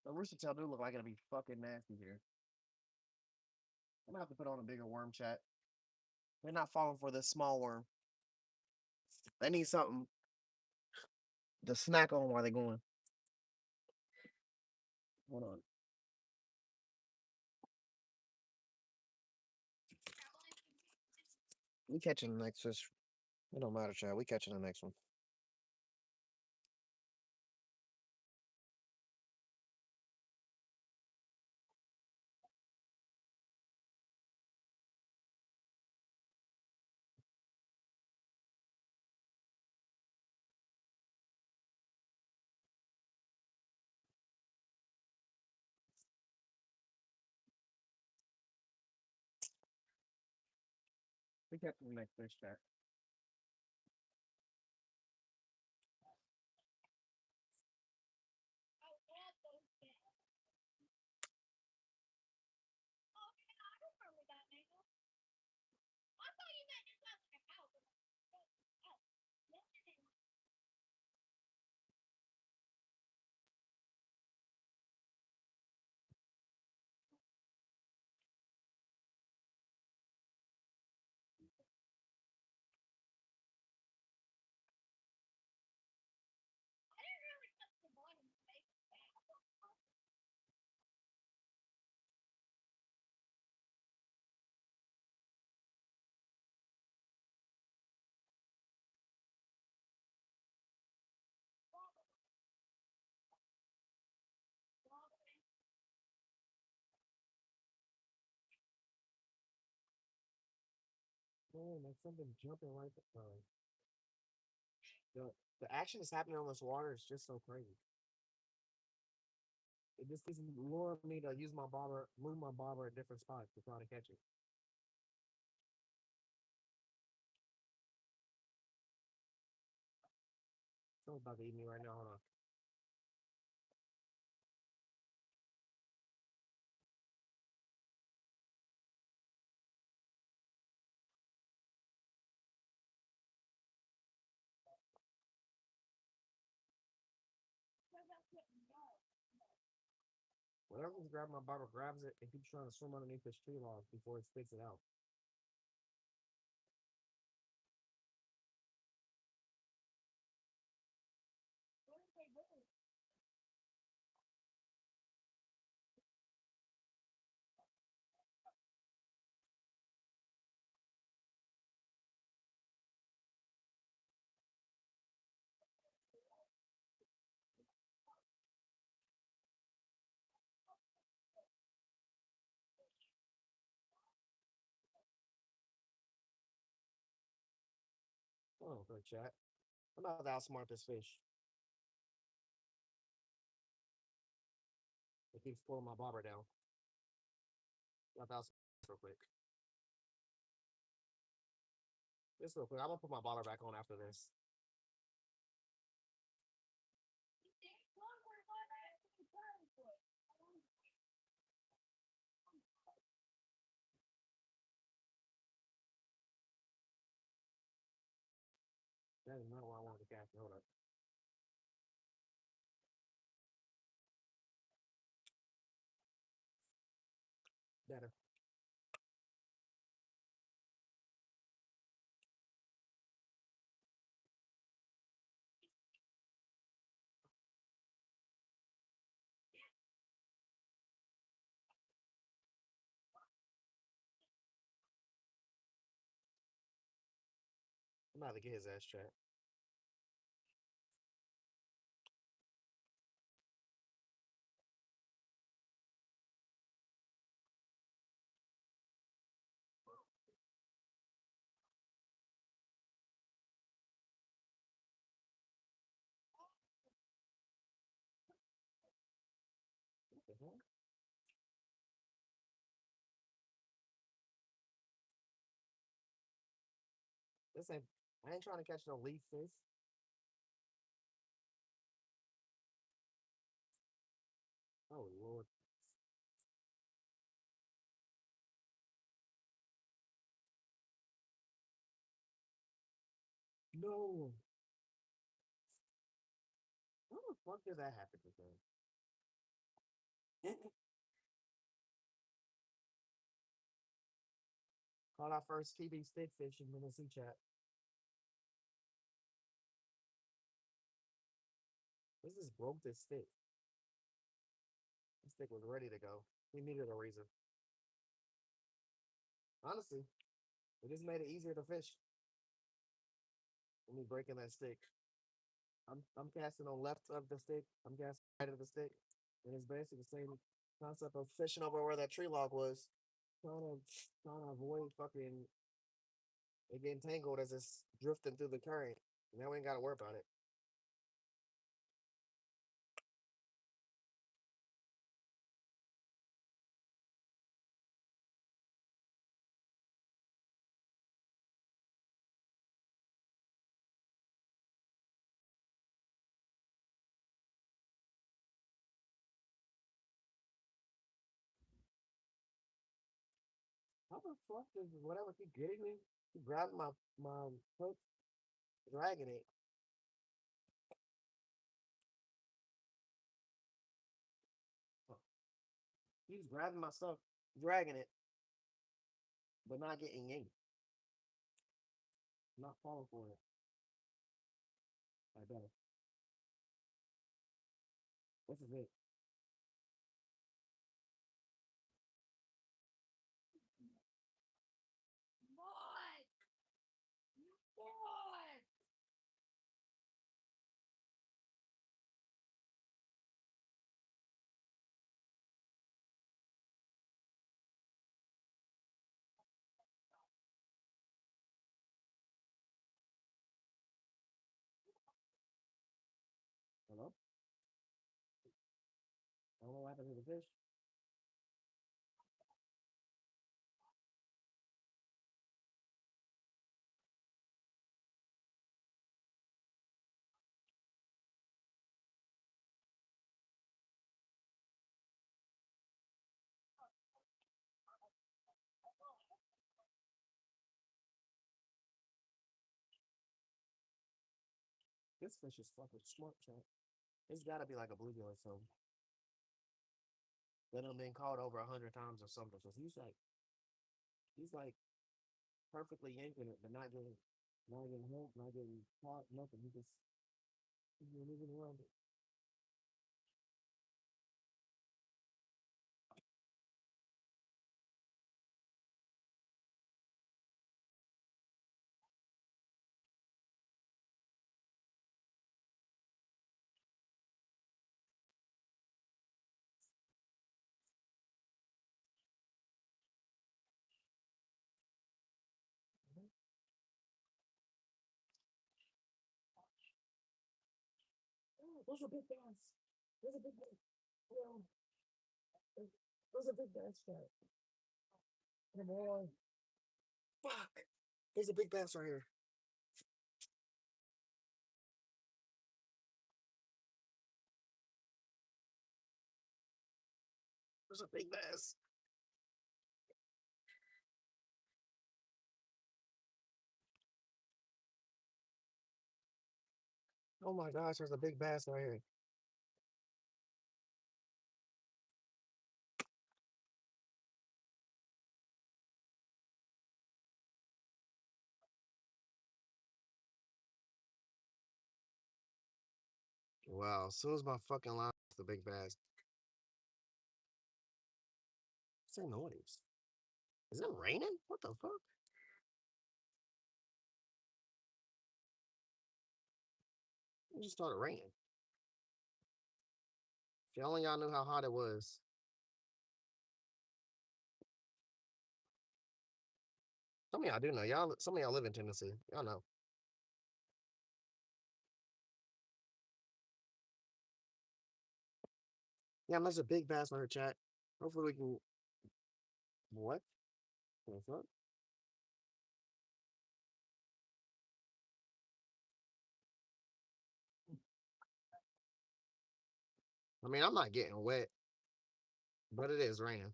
The rooster tail do look like it'll be fucking nasty here. I'm gonna have to put on a bigger worm, chat. They're not falling for this small worm. They need something to snack on while they're going. Hold on. We catching the next fish. It don't matter, chat. We catching the next one. We catching the next fish, chat. Oh, like something jumping right there. The action is happening on this water is just so crazy. It just keeps luring me to use my bobber, move my bobber at different spots to try to catch it. Someone's about to eat me right now. Hold on. Whatever's grabbing my bobber grabs it and keeps trying to swim underneath this tree log before it spits it out. Oh, good chat. I'm about to outsmart this fish. It keeps pulling my bobber down. I'm about to outsmart real quick. Just real quick. I'm gonna put my bobber back on after this. That is not what I wanted to catch. Hold up. Better. I'm about to get his ass chat. What the hell? This ain't. I ain't trying to catch no leaf fish. Oh Lord. No. How the fuck did that happen to me? Caught our first TV stick fish in Tennessee chat. This just broke this stick. This stick was ready to go. We needed a reason. Honestly, it just made it easier to fish. Let me breaking that stick. I'm casting on left of the stick. I'm casting right of the stick. And it's basically the same concept of fishing over where that tree log was. Trying to trying to avoid fucking it getting tangled as it's drifting through the current. Now we ain't gotta worry about it. How the fuck does whatever keep getting me? Keep grabbing my hook, dragging it. He's grabbing my stuff, dragging it, but not getting yanked. Not falling for it. I better. This is it. What? What? Hello? I don't know what happened to the fish. This fish is fucking smart, chat. It's gotta be like a bluegill or something. That done been caught over 100 times or something. So he's like perfectly yanking it, but not getting hurt, not getting caught, nothing. He's just moving around it. Oh, those are big bass. Those are big bass. Oh, those are big bass, chat. Come on. Fuck. There's a big bass right here. There's a big bass. Oh my gosh, there's a big bass right here. Wow, as soon as my fucking line the big bass. What's that noise? Is it raining? What the fuck? It just started raining. If y'all only y'all knew how hot it was. Some of y'all do know. Some of y'all live in Tennessee. Y'all know. Yeah, there's a big bass on her chat. Hopefully we can. What? What the fuck? I mean, I'm not getting wet, but it is raining.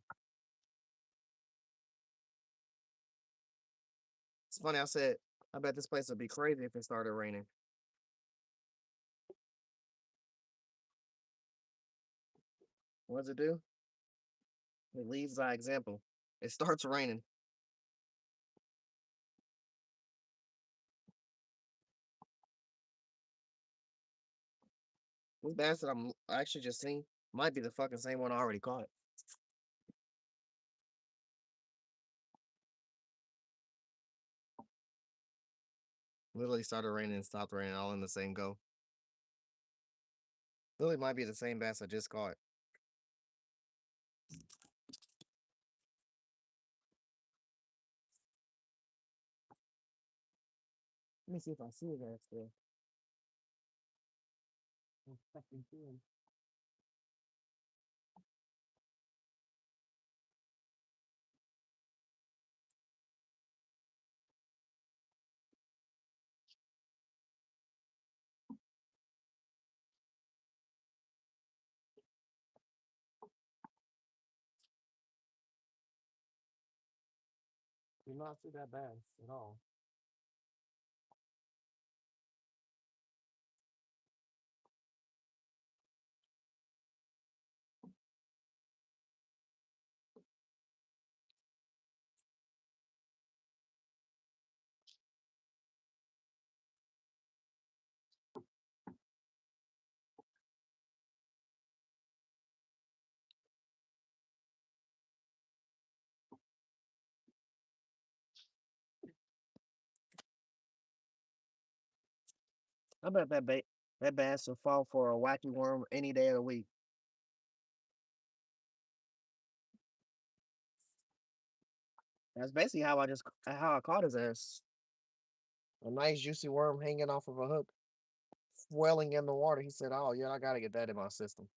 It's funny. I said, I bet this place would be crazy if it started raining. What does it do? It leads by example. It starts raining. This bass that I'm actually just seeing might be the fucking same one I already caught. Literally started raining and stopped raining all in the same go. Literally might be the same bass I just caught. Let me see if I see it there still. I fucking see him. Do not see that bass at all. I bet that bass will fall for a wacky worm any day of the week. That's basically how I caught his ass. A nice juicy worm hanging off of a hook, swelling in the water. He said, "Oh yeah, I gotta get that in my system.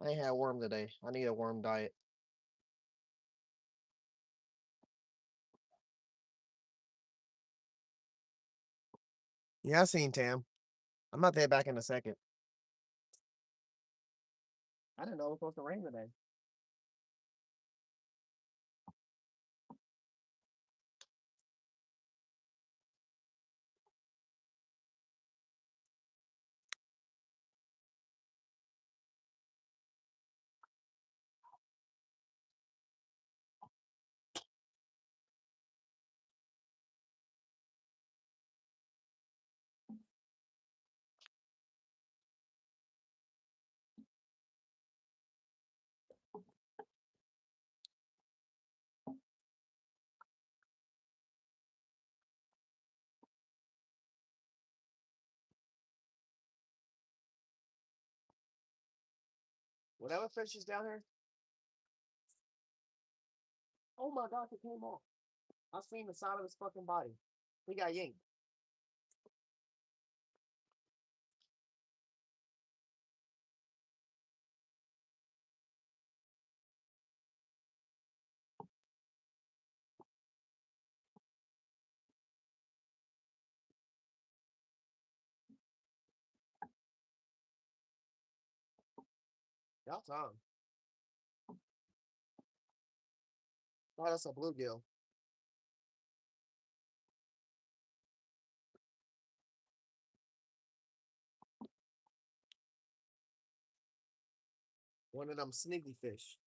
I ain't had worm today. I need a worm diet." Yeah, I seen Tam. I'm not there back in a second. I didn't know it was supposed to rain today. Whatever fish is down here. Oh my gosh, it came off. I seen the side of his fucking body. He got yanked. Y'all time. Oh, that's a bluegill. One of them sneaky fish.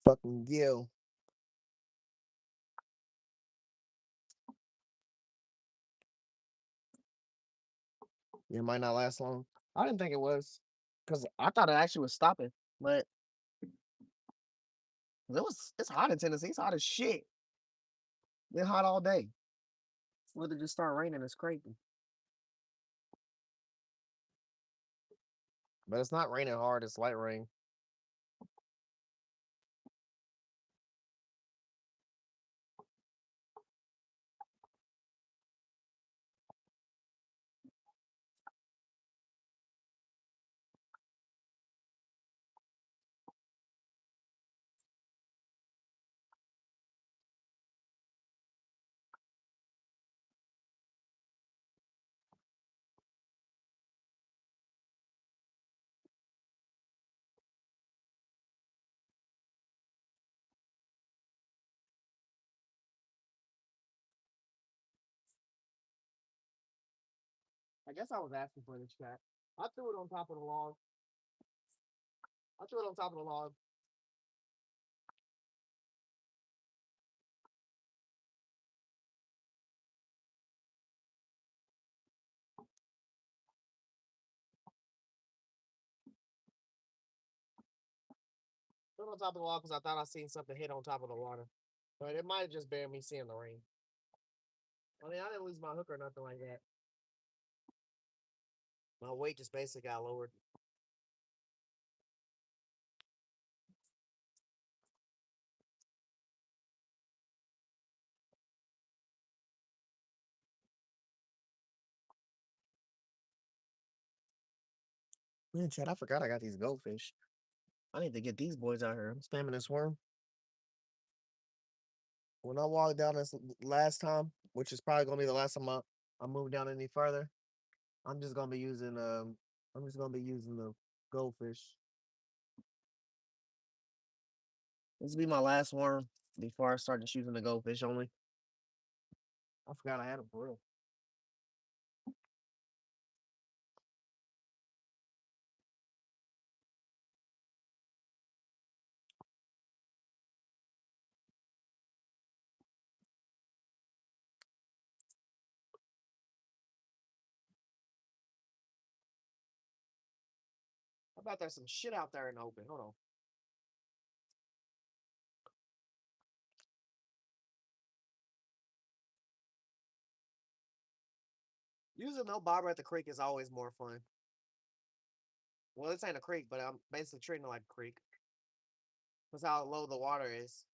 Fucking gill. It might not last long. I didn't think it was. Because I thought it actually was stopping. But it's hot in Tennessee. It's hot as shit. Been hot all day. Whether just start raining is crazy. But it's not raining hard, it's light rain. I guess I was asking for this chat. I threw it on top of the log. I threw it on top of the log. Threw it on top of the log because I thought I seen something hit on top of the water. But it might have just been me seeing the rain. I mean, I didn't lose my hook or nothing like that. My weight just basically got lowered. Man, Chad, I forgot I got these goldfish. I need to get these boys out here. I'm spamming this worm. When I walked down this last time, which is probably gonna be the last time I move down any further, I'm just gonna be using the goldfish. This will be my last worm before I start just using the goldfish only. I forgot I had them for real. I bet there's some shit out there in the open. Hold on. Using no bobber at the creek is always more fun. Well, this ain't a creek, but I'm basically treating it like a creek. That's how low the water is.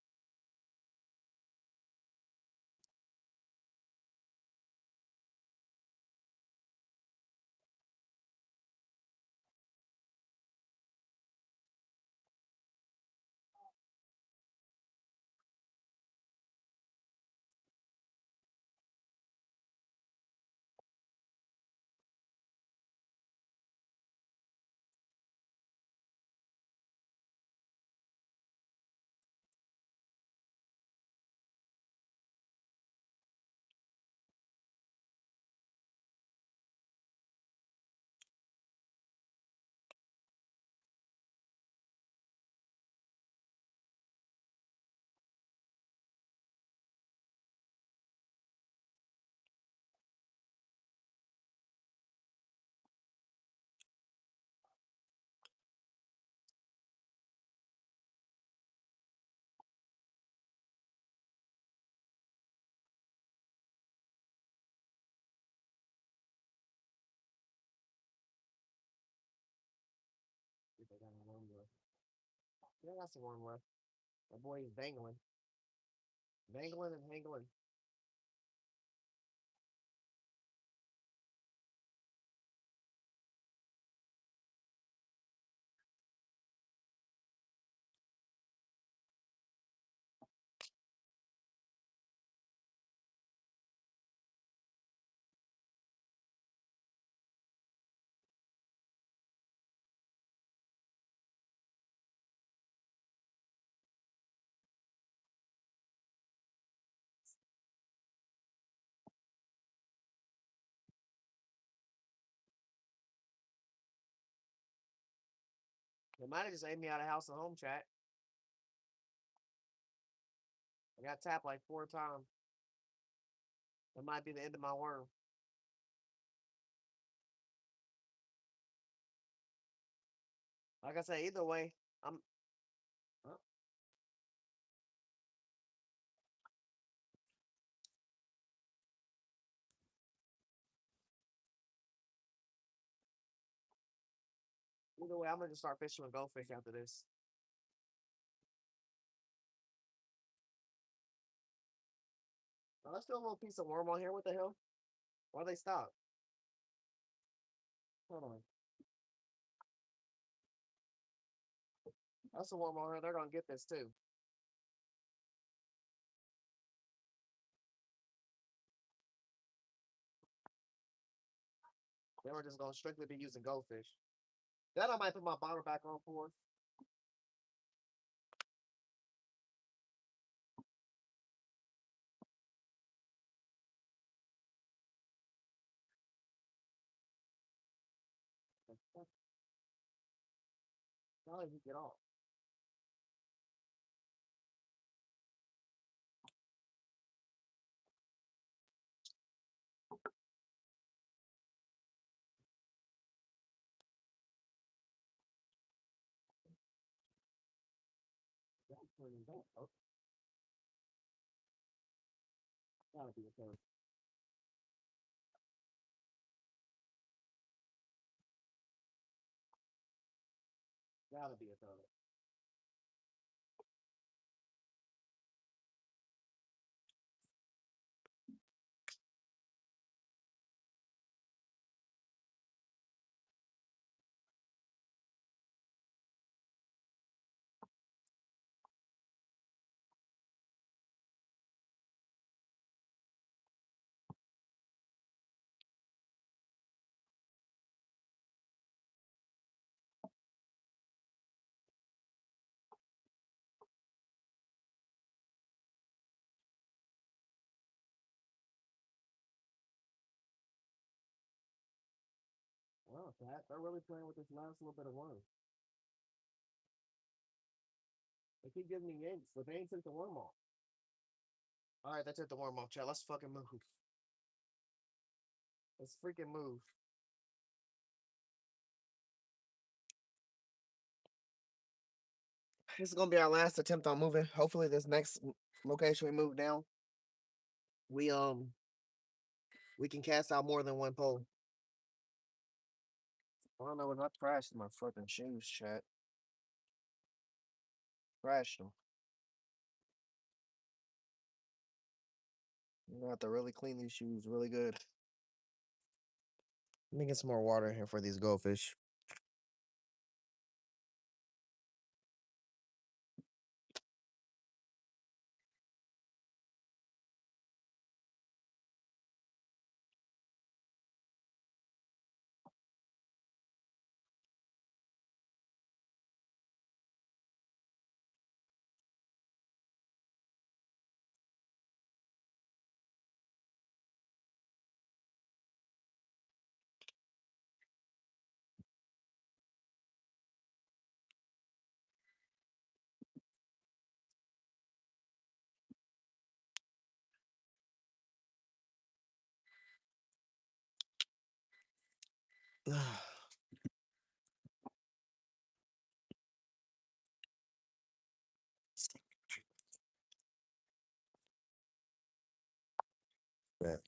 Yeah, that's the one left. My boy is dangling. Dangling and hangling. They might have just ate me out of house and home chat. I got tapped like 4 times. That might be the end of my worm. Like I said, either way, I'm. Huh? Either way, I'm gonna just start fishing with goldfish after this. Oh, there's still a little piece of worm on here. What the hell? Why they stop? Hold on. That's a worm on here. They're gonna get this too. Then we're just gonna strictly be using goldfish. Then I might put my bottle back on for. How did you get off? Oh, gotta be a third. Gotta be a third. Well, Pat, they're really playing with this last little bit of worm. They keep giving me yanks, but they ain't took the worm off. All right, that's it. The worm off, chat. Let's fucking move. Let's freaking move. This is gonna be our last attempt on moving. Hopefully, this next location we move down, we we can cast out more than one pole. I don't know what I crashed my fucking shoes, chat. Crashed them. You gonna have to really clean these shoes really good. Let me get some more water in here for these goldfish. Bet.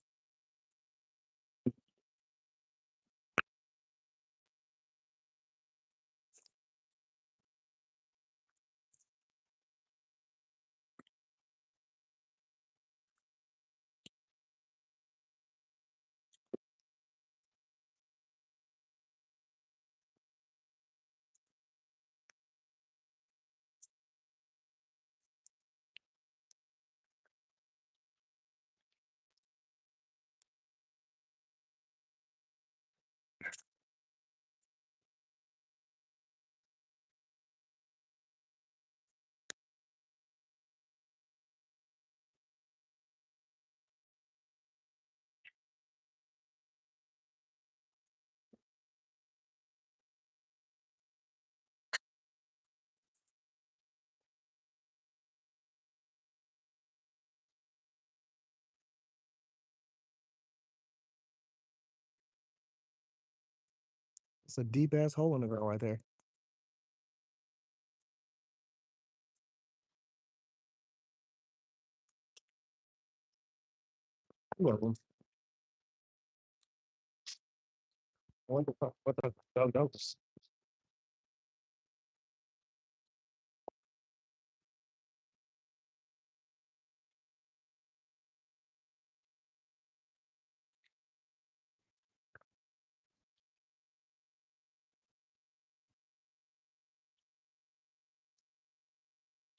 It's a deep ass hole in the ground right there. Welcome. What the dog knows?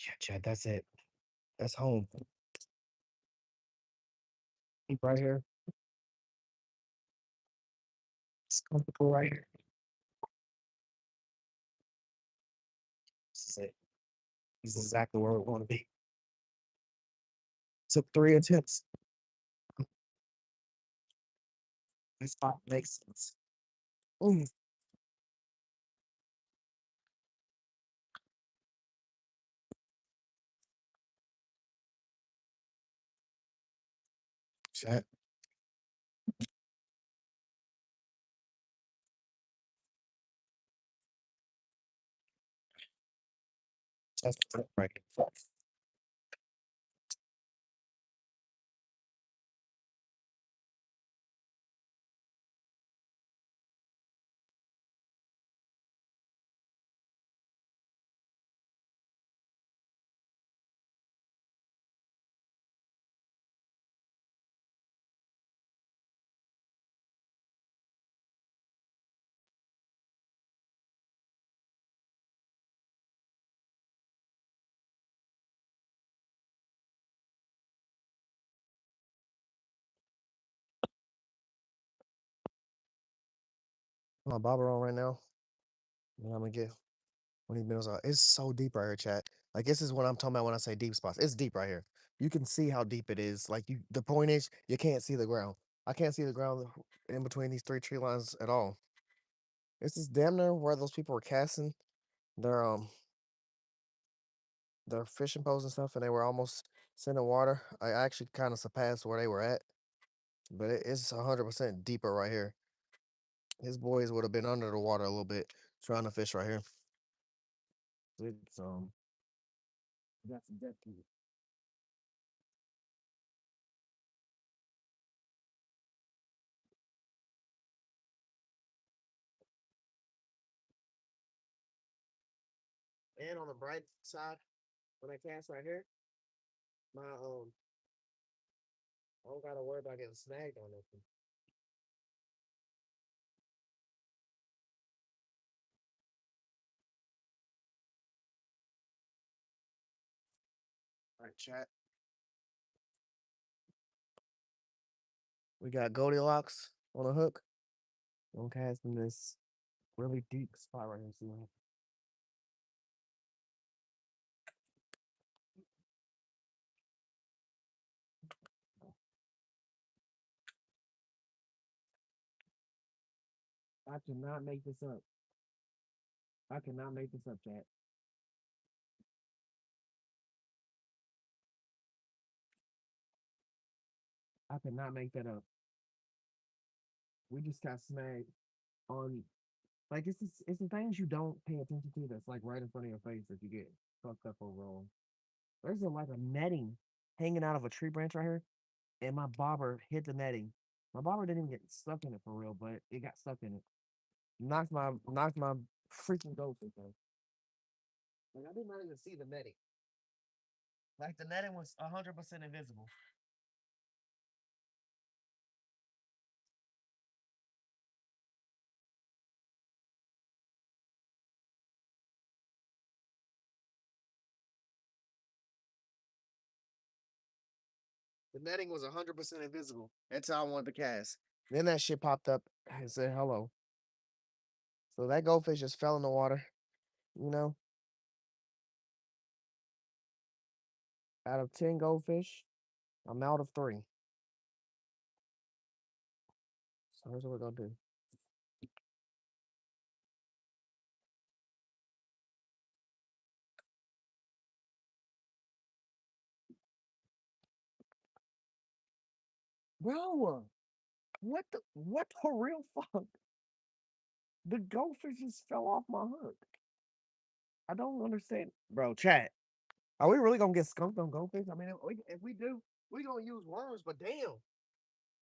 Yeah, Chad, that's it. That's home. Keep right here. It's comfortable right here. This is it. This is exactly where we want to be. Took 3 attempts. This spot makes sense. Ooh. Chat. That's right. My bobber on right now. And I'm gonna get 20 minutes out. It's so deep right here, chat. Like this is what I'm talking about when I say deep spots. It's deep right here. You can see how deep it is. Like you the point is you can't see the ground. I can't see the ground in between these three tree lines at all. This is damn near where those people were casting their their fishing poles and stuff, and they were almost sending water. I actually kind of surpassed where they were at, but it's 100% deeper right here. His boys would have been under the water a little bit trying to fish right here. It's that's depth. And on the bright side, when I cast right here, my I don't gotta worry about getting snagged on nothing. All right, chat. We got Goldilocks on a hook. I'm casting this really deep spot right here. See, I cannot make this up. I cannot make this up, chat. I cannot make that up. We just got snagged on like it's the things you don't pay attention to that's like right in front of your face that you get fucked up overall. There's like a netting hanging out of a tree branch right here, and my bobber hit the netting. My bobber didn't even get stuck in it for real, but it got stuck in it. Knocked my freaking goldfish out. Like I did not even see the netting. Like the netting was 100% invisible. The netting was 100% invisible until I wanted to cast. Then that shit popped up and said hello. So that goldfish just fell in the water. You know, out of 10 goldfish, I'm out of 3. So here's what we're gonna do. Bro, what the real fuck? The goldfish just fell off my hook. I don't understand. Bro, chat. Are we really gonna get skunked on goldfish? I mean, if we do, we gonna use worms, but damn.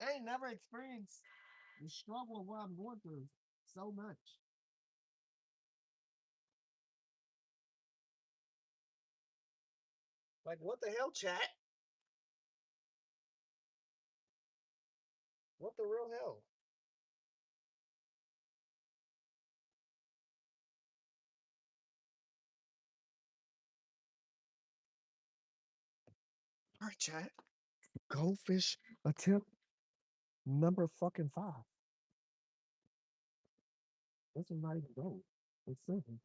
I ain't never experienced the struggle of what I'm going through so much. Like, what the hell, chat? What the real hell? All right, chat. Goldfish attempt number fucking 5. This is not even gold. It's silver.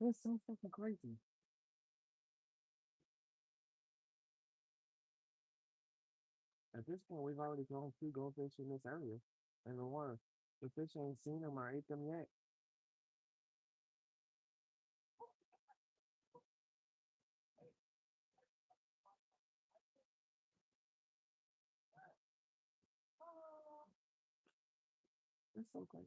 That's so fucking crazy. At this point, we've already thrown 2 goldfish in this area. And the one, the fish ain't seen them or ate them yet. That's so great.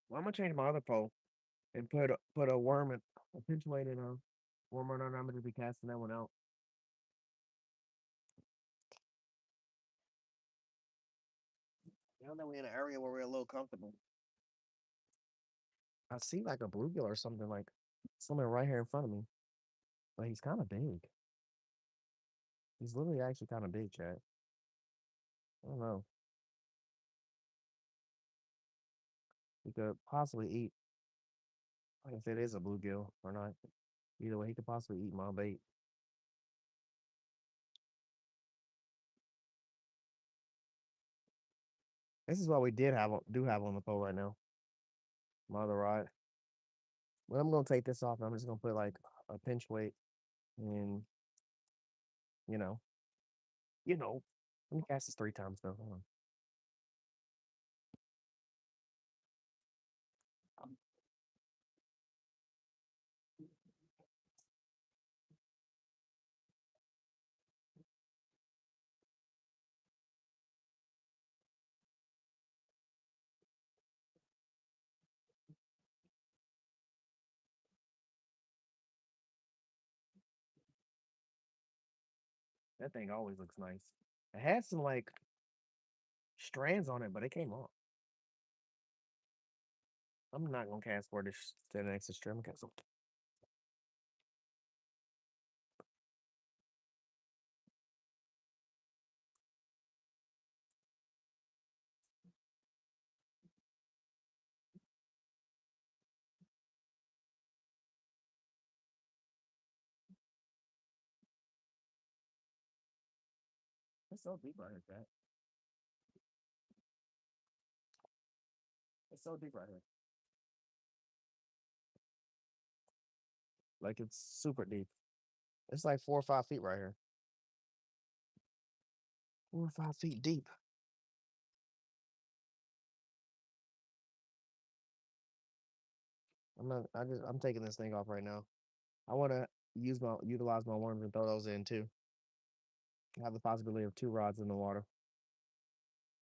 Well, I'm gonna change my other pole and put a worm and a pinch weight and a worm on. I'm gonna be casting that one out. Now that we're in an area where we're a little comfortable. I see like a bluegill or something like something right here in front of me, but he's kind of big. He's literally actually kind of big, Chad. I don't know. He could possibly eat, like if it is a bluegill or not. Either way, he could possibly eat my bait. This is what we do have on the pole right now. My other rod. But I'm gonna take this off and I'm just gonna put like a pinch weight and you know, you know. Let me cast this 3 times though. Hold on. That thing always looks nice. It had some like strands on it, but it came off. I'm not gonna cast for this the next extreme castle. It's so deep right here, Pat. It's so deep right here. Like it's super deep. It's like 4 or 5 feet right here. 4 or 5 feet deep. I'm taking this thing off right now. I wanna utilize my worms and throw those in too. Have the possibility of 2 rods in the water.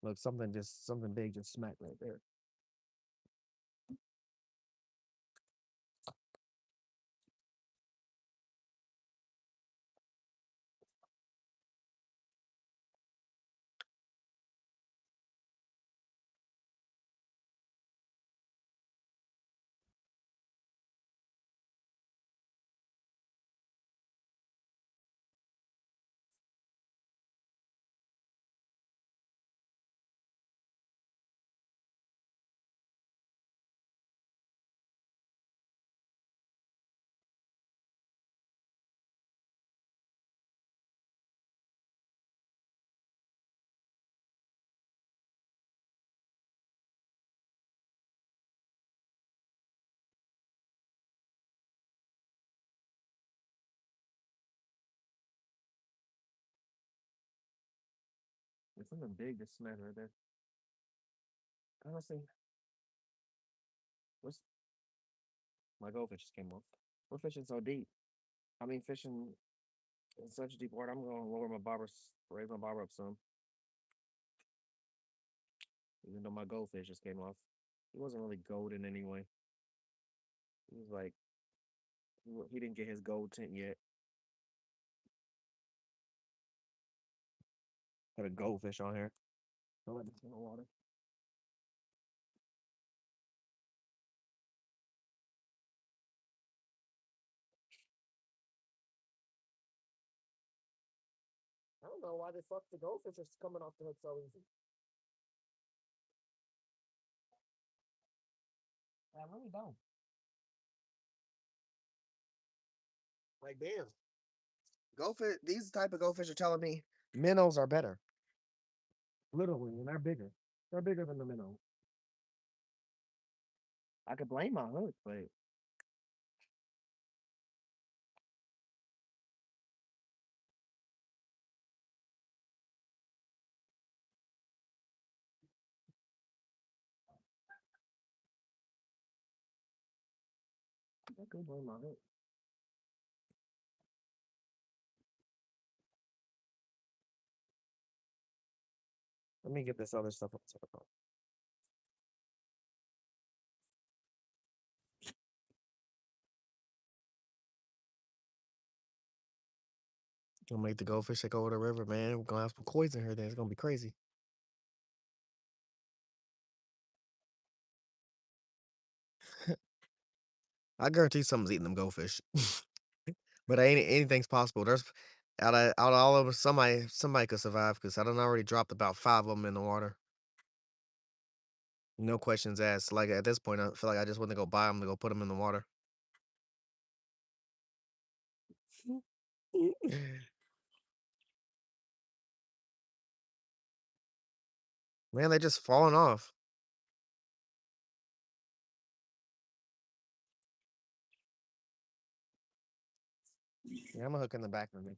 Look, something big just smacked right there. There's something big just smacked right there. Honestly, what's my goldfish just came off. We're fishing so deep. I mean, fishing in such deep water. I'm gonna raise my bobber up some. Even though my goldfish just came off, he wasn't really golden anyway. He was like he didn't get his gold tint yet. Got a goldfish on here. Don't let this in the water. I don't know why the fuck the goldfish is coming off the hook so easy. I really don't. Like damn, goldfish. These type of goldfish are telling me minnows are better. Literally, and they're bigger. They're bigger than the minnow. I could blame my hook, but Good boy, mom. Let me get this other stuff up to the phone. Gonna make the goldfish take over the river, man. We're gonna have some koi's in here, then it's gonna be crazy. I guarantee someone's eating them goldfish. But anything's possible. There's out of all of them, somebody could survive because I done already dropped about 5 of them in the water. No questions asked. Like at this point, I feel like I just want to go buy them to go put them in the water. Man, they just falling off. Yeah, I'm gonna hook in the back of it.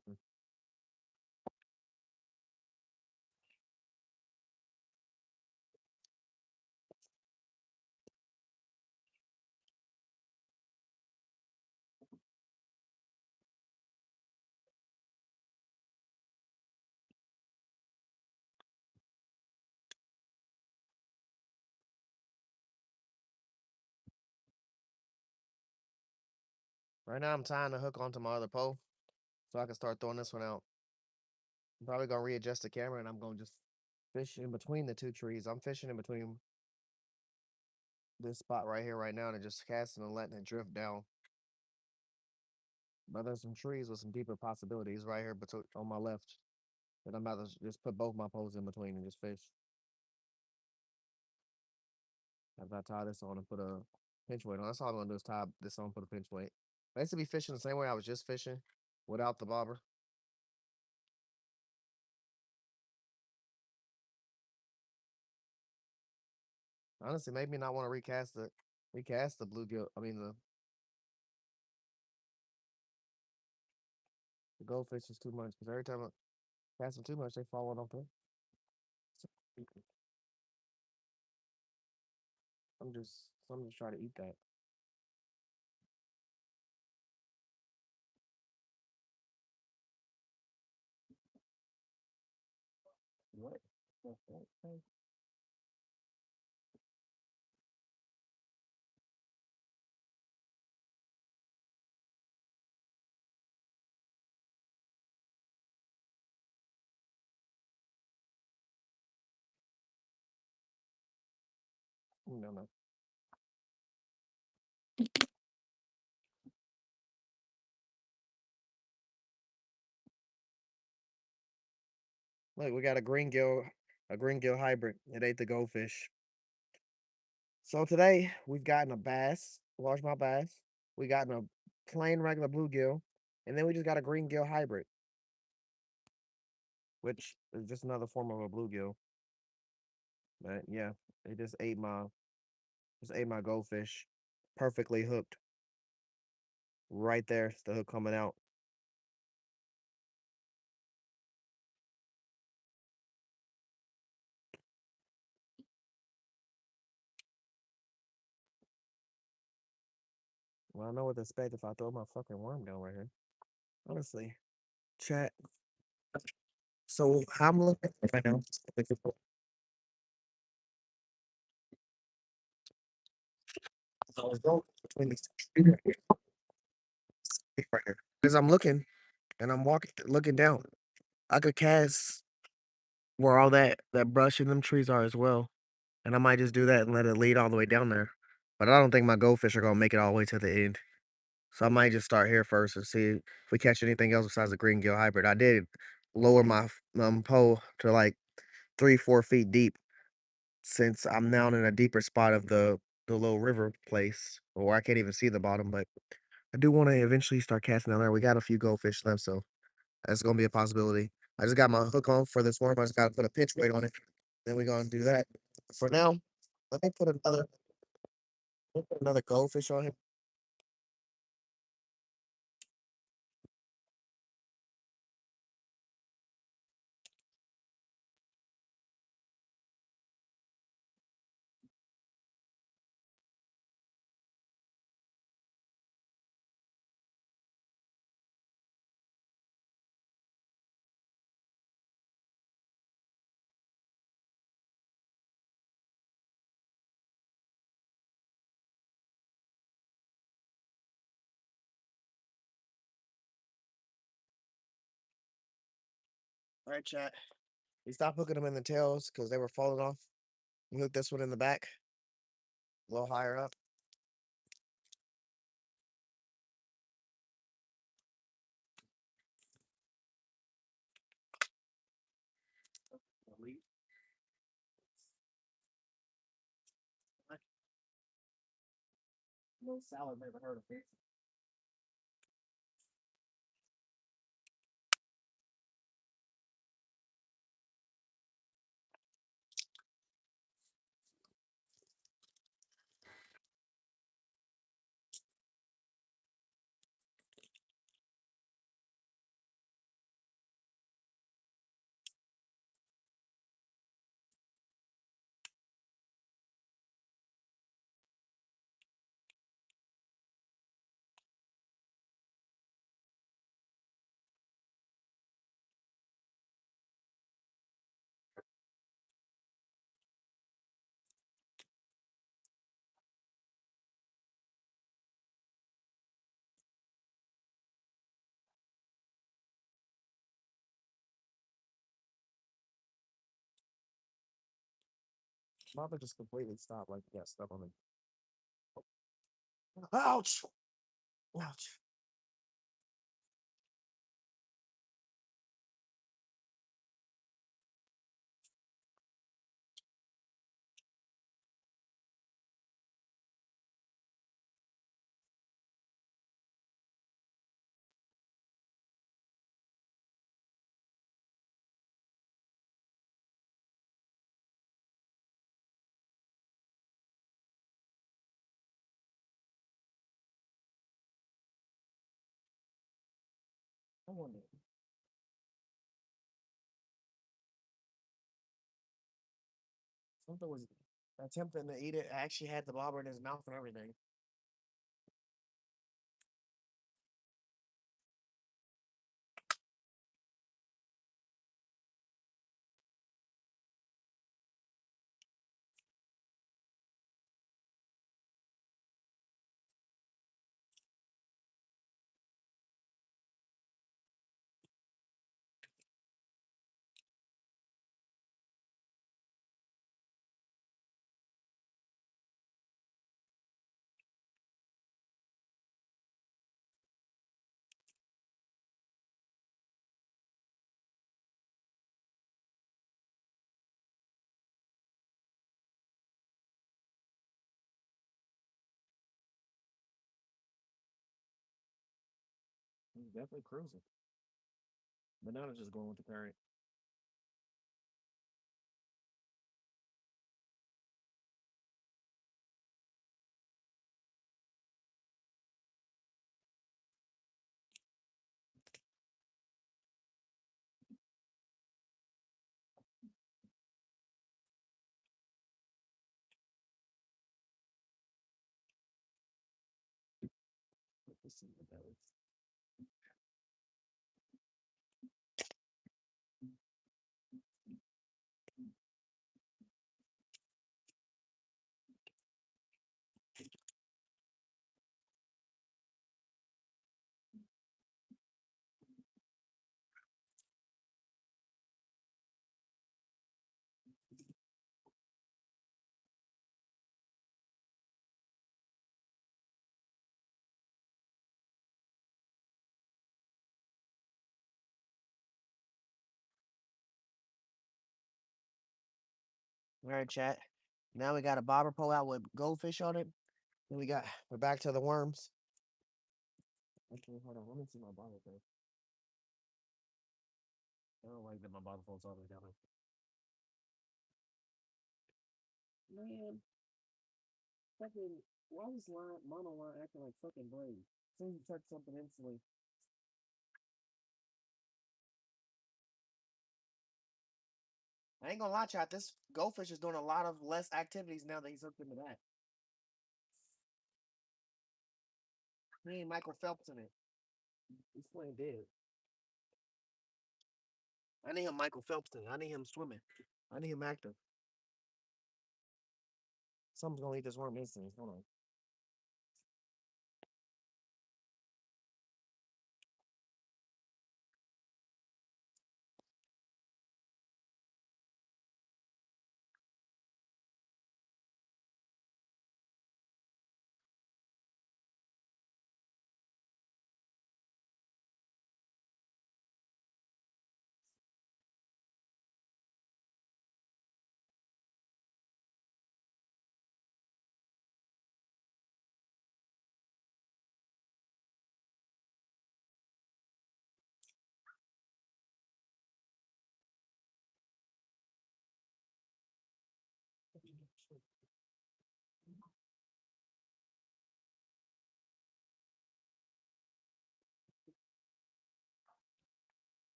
Right now, I'm tying the hook onto my other pole so I can start throwing this one out. I'm probably gonna readjust the camera and I'm gonna just fish in between the two trees. I'm fishing in between this spot right here right now and just casting and letting it drift down. But there's some trees with some deeper possibilities right here between on my left that I'm about to just put both my poles in between and just fish. After I tie this on and put a pinch weight on, that's all I'm gonna do is tie this on, put a pinch weight. Basically, fishing the same way I was just fishing without the bobber. Honestly, maybe not want to recast the bluegill. I mean the goldfish is too much because every time I cast them too much, they fall off there. So I'm just trying to eat that. What? No, no. Look, we got a green gill hybrid. It ate the goldfish. So today we've gotten a bass, largemouth bass. We gotten a plain regular bluegill, and then we just got a green gill hybrid, which is just another form of a bluegill. But yeah, it just ate my goldfish, perfectly hooked right there. It's the hook coming out. Well, I know what to expect if I throw my fucking worm down right here. Honestly, chat. So how I'm looking right now. I was going between these two trees right here. Because I'm looking and I'm walking, looking down. I could cast where all that brush and them trees are as well. And I might just do that and let it lead all the way down there. But I don't think my goldfish are gonna make it all the way to the end. So I might just start here first and see if we catch anything else besides the green gill hybrid. I did lower my pole to like 3, 4 feet deep since I'm now in a deeper spot of the little river place where I can't even see the bottom. But I do want to eventually start casting down there. We got a few goldfish left, so that's gonna be a possibility. I just got my hook on for this worm. I just gotta put a pinch weight on it. Then we're gonna do that. For now, let me put another goldfish on here. All right, chat. We stopped hooking them in the tails because they were falling off. We hooked this one in the back, a little higher up. No salad never heard of it. Mama just completely stopped, like, yeah, stuff on it. Ouch! Ouch. I wonder. Something was attempting to eat it. I actually had the bobber in his mouth and everything. He's definitely cruising. Banana's just going with the current. Let's see what that is. All right, chat. Now we got a bobber pull out with goldfish on it. Then we're back to the worms. Actually, hold on. Let me see my bottle thing. I don't like that my bottle falls all the way down. Man, fucking, why was monoline acting like fucking Blade? As soon as you touch something instantly. I ain't gonna lie, chat. This goldfish is doing a lot of less activities now that he's hooked into that. He ain't Michael Phelps in it. He's playing dead. I need him Michael Phelps in it. I need him swimming. I need him active. Something's gonna eat this worm instantly. Hold on.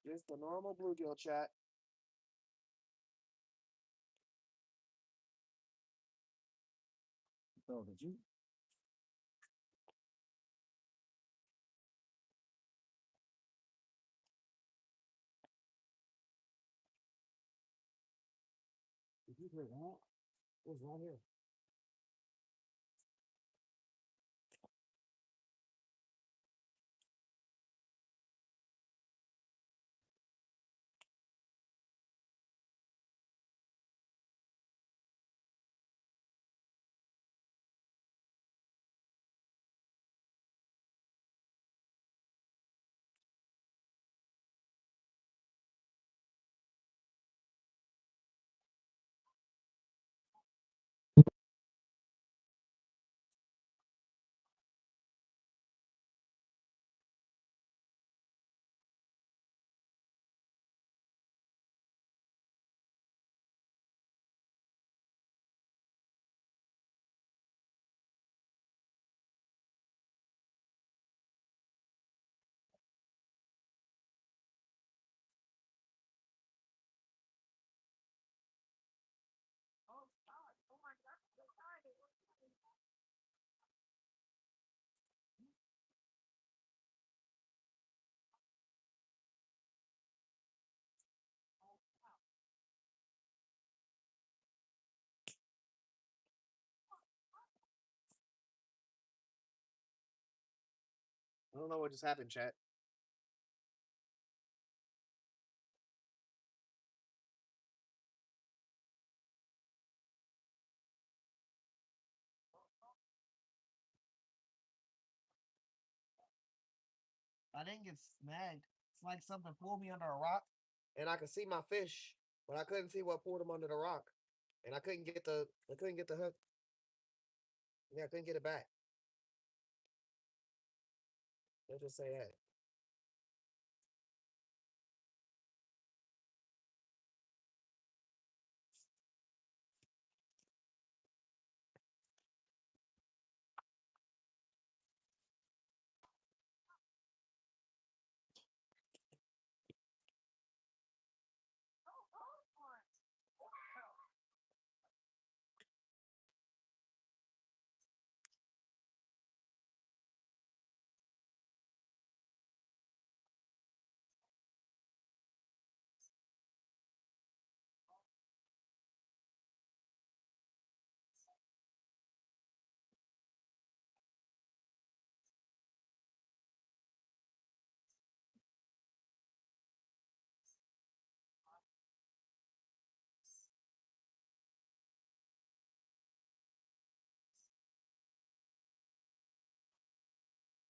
Just the normal bluegill chat. Oh, did you? Did you hear that? It was right here. I don't know what just happened, chat. I didn't get snagged. It's like something pulled me under a rock, and I could see my fish, but I couldn't see what pulled him under the rock, and I couldn't get the hook. Yeah, I couldn't get it back. Let's just say that.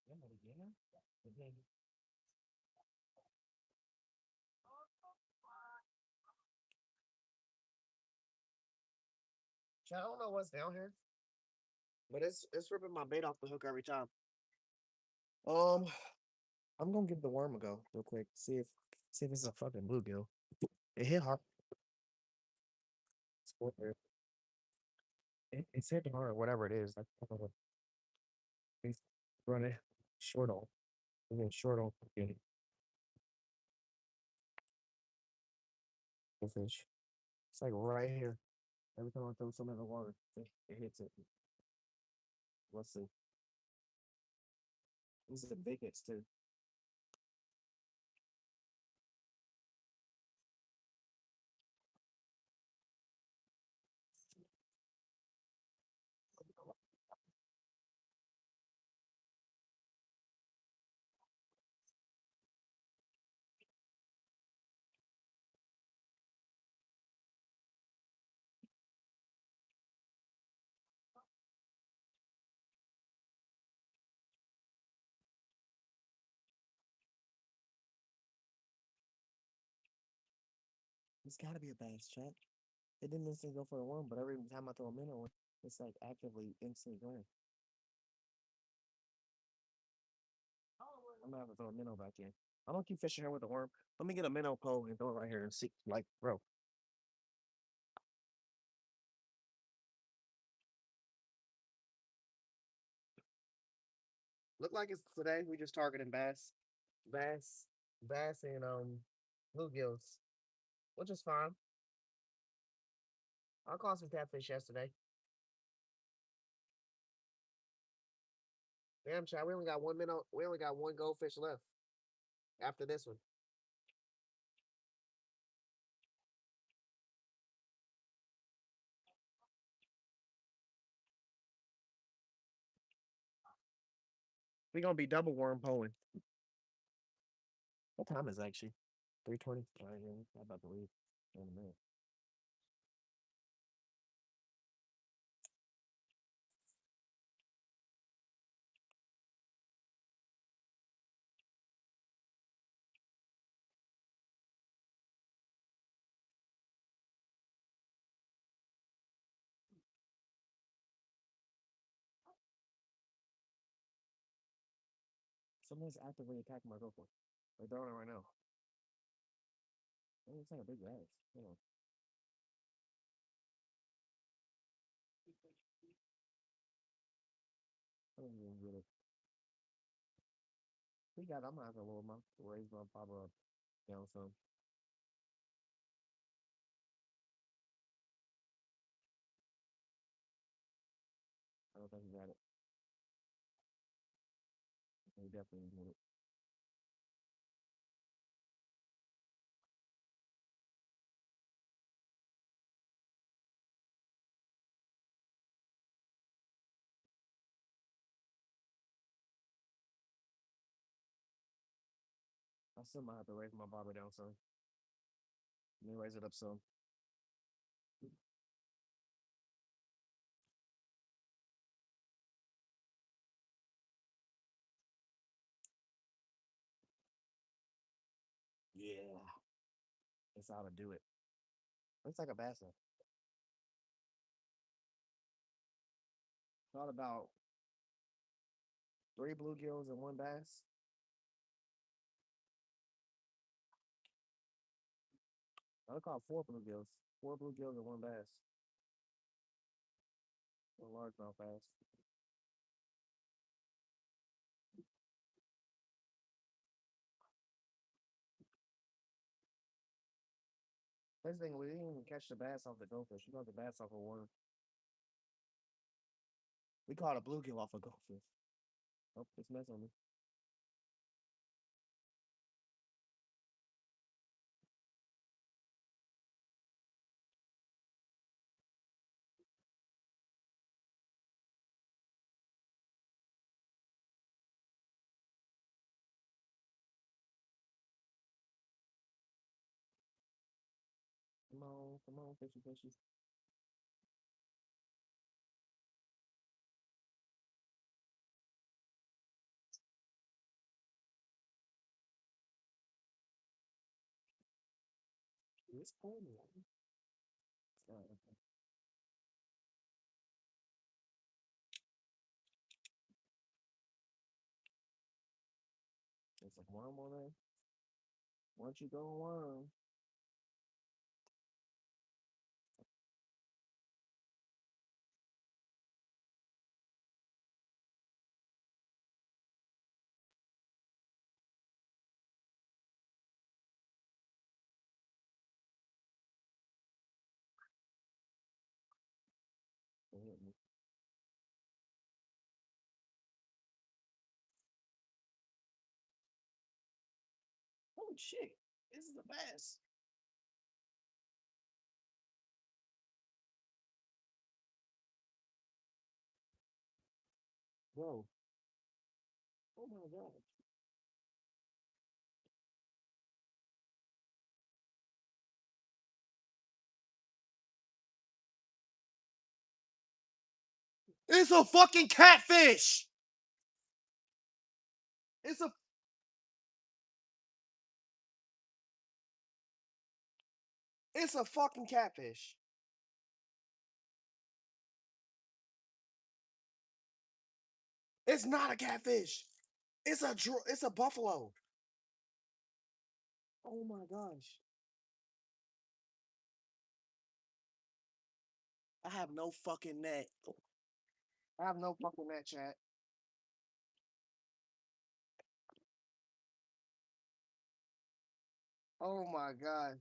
Yeah, but again, again. Chat, I don't know what's down here, but it's ripping my bait off the hook every time. Um, I'm gonna give the worm a go real quick. See if it's a fucking bluegill. It hit hard. It's hit hard, whatever it is. Like I don't know what it's running short on. Even short on fucking fish. It's like right here. Every time I throw something in the water, it hits it. Let's see. These are the big hits too. It's gotta be a bass, chat. It didn't instantly go for a worm, but every time I throw a minnow, it's like actively instantly going. I'm gonna have to throw a minnow back in. I'm gonna keep fishing here with the worm. Let me get a minnow pole and throw it right here and see. Like, bro, look like it's today. We just targeting bass, bass, bass, and bluegills, which is fine. I caught some catfish yesterday. Damn, child, we only got 1 minute. We only got one goldfish left after this one. We're gonna be double worm pulling. What time is it actually? 3:20. All right, yeah, I'm about to leave in a minute. Someone's actively attacking my girlfriend. They're throwing it right now. Oh, it's like a big ass. Hold on. I don't even get it. We got. I'm gonna have to lower my raise my power up down some. I don't think he got it. He definitely did it. I still might have to raise my barber down some. Let me raise it up some. Yeah, that's how to do it. Looks like a bass though. Thought about 3 bluegills and 1 bass. I caught 4 bluegills. 4 bluegills and 1 bass. A largemouth bass. First thing, we didn't even catch the bass off the goldfish. We caught the bass off a worm. We caught a bluegill off a goldfish. Oh, it's mess on me. Come on, fishy, fishy. It's cold. It's a worm on there. Once you go worm, it hit me. Holy shit! This is a bass. Bro. Oh my god. It's a fucking catfish. It's a it's a fucking catfish. It's not a catfish. It's a buffalo. Oh my gosh. I have no fucking net. I have no fucking net, chat. Oh my god.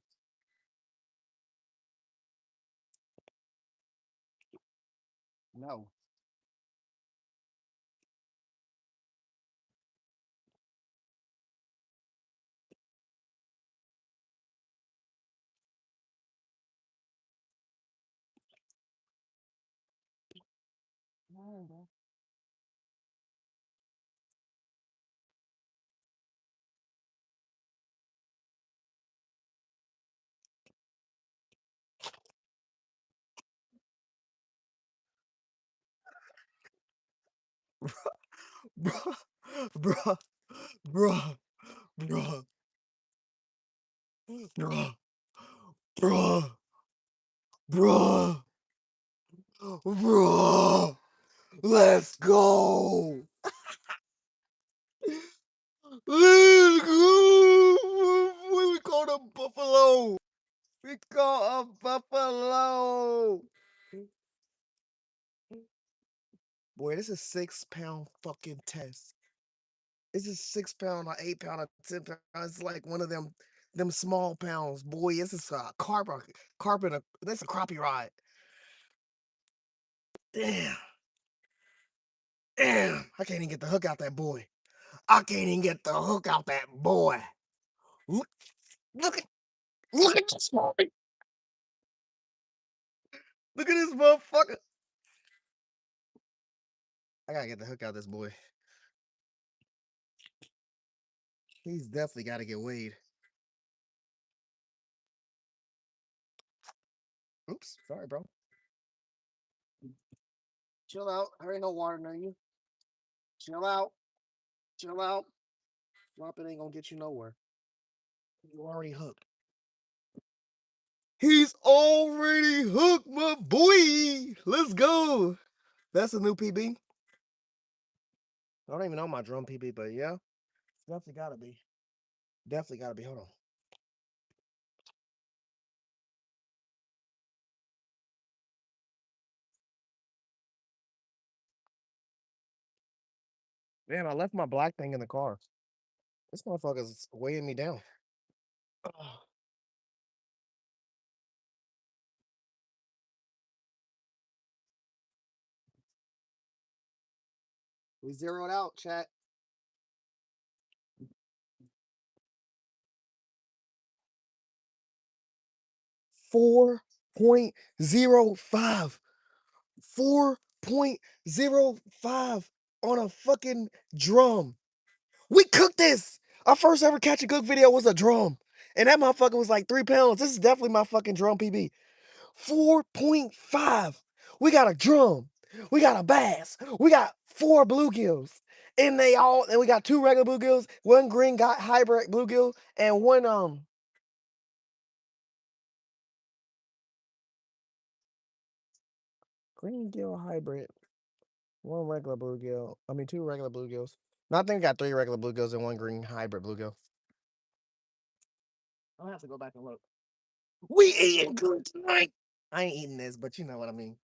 No. Bruh, bruh, bruh, bruh, bruh, bruh, bruh, bruh. Let's go. Let's go. We call them buffalo. We call a buffalo. Boy, this is 6 pound fucking test. This is 6 pound or 8 pound or 10 pound. It's like one of them small pounds. Boy, this is a carpet. That's a crappie ride. Damn, damn. I can't even get the hook out that boy. I can't even get the hook out that boy. Look, look at look at this boy. Look at this motherfucker. I gotta get the hook out this boy. He's definitely gotta get weighed. Oops, sorry, bro. Chill out. There ain't no water near you. Chill out. Chill out. Flopping ain't gonna get you nowhere. You already hooked. He's already hooked, my boy. Let's go. That's a new PB. I don't even know my drum PB, but yeah, definitely gotta be. Definitely gotta be. Hold on. Damn, I left my black thing in the car. This motherfucker's weighing me down. Ugh. We zeroed out, chat. 4.05. 4.05 on a fucking drum. We cooked this. Our first ever catch and cook video was a drum. And that motherfucker was like 3 pounds. This is definitely my fucking drum PB. 4.5. We got a drum. We got a bass. We got 4 bluegills. And we got 2 regular bluegills, 1 green got hybrid bluegill, and 1 green gill hybrid. 1 regular bluegill. I mean 2 regular bluegills. No, I think we got 3 regular bluegills and 1 green hybrid bluegill. I'll have to go back and look. We eating good tonight. I ain't eating this, but you know what I mean.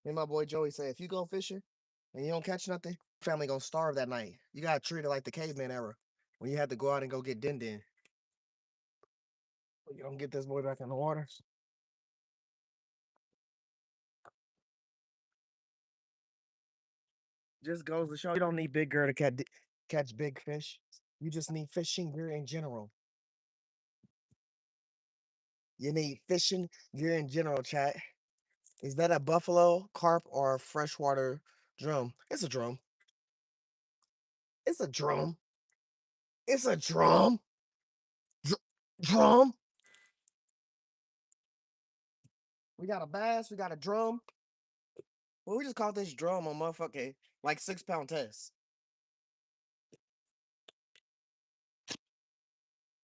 Me and my boy Joey say, if you go fishing and you don't catch nothing, family gonna starve that night. You gotta treat it like the caveman era when you had to go out and go get din din. You don't get this boy back in the water. Just goes to show you don't need big gear to catch big fish. You just need fishing gear in general. You need fishing gear in general, chat. Is that a buffalo, carp, or a freshwater drum? It's a drum. It's a drum. It's a drum. Drum. We got a bass. We got a drum. Well, we just caught this drum on motherfucking like 6 pound test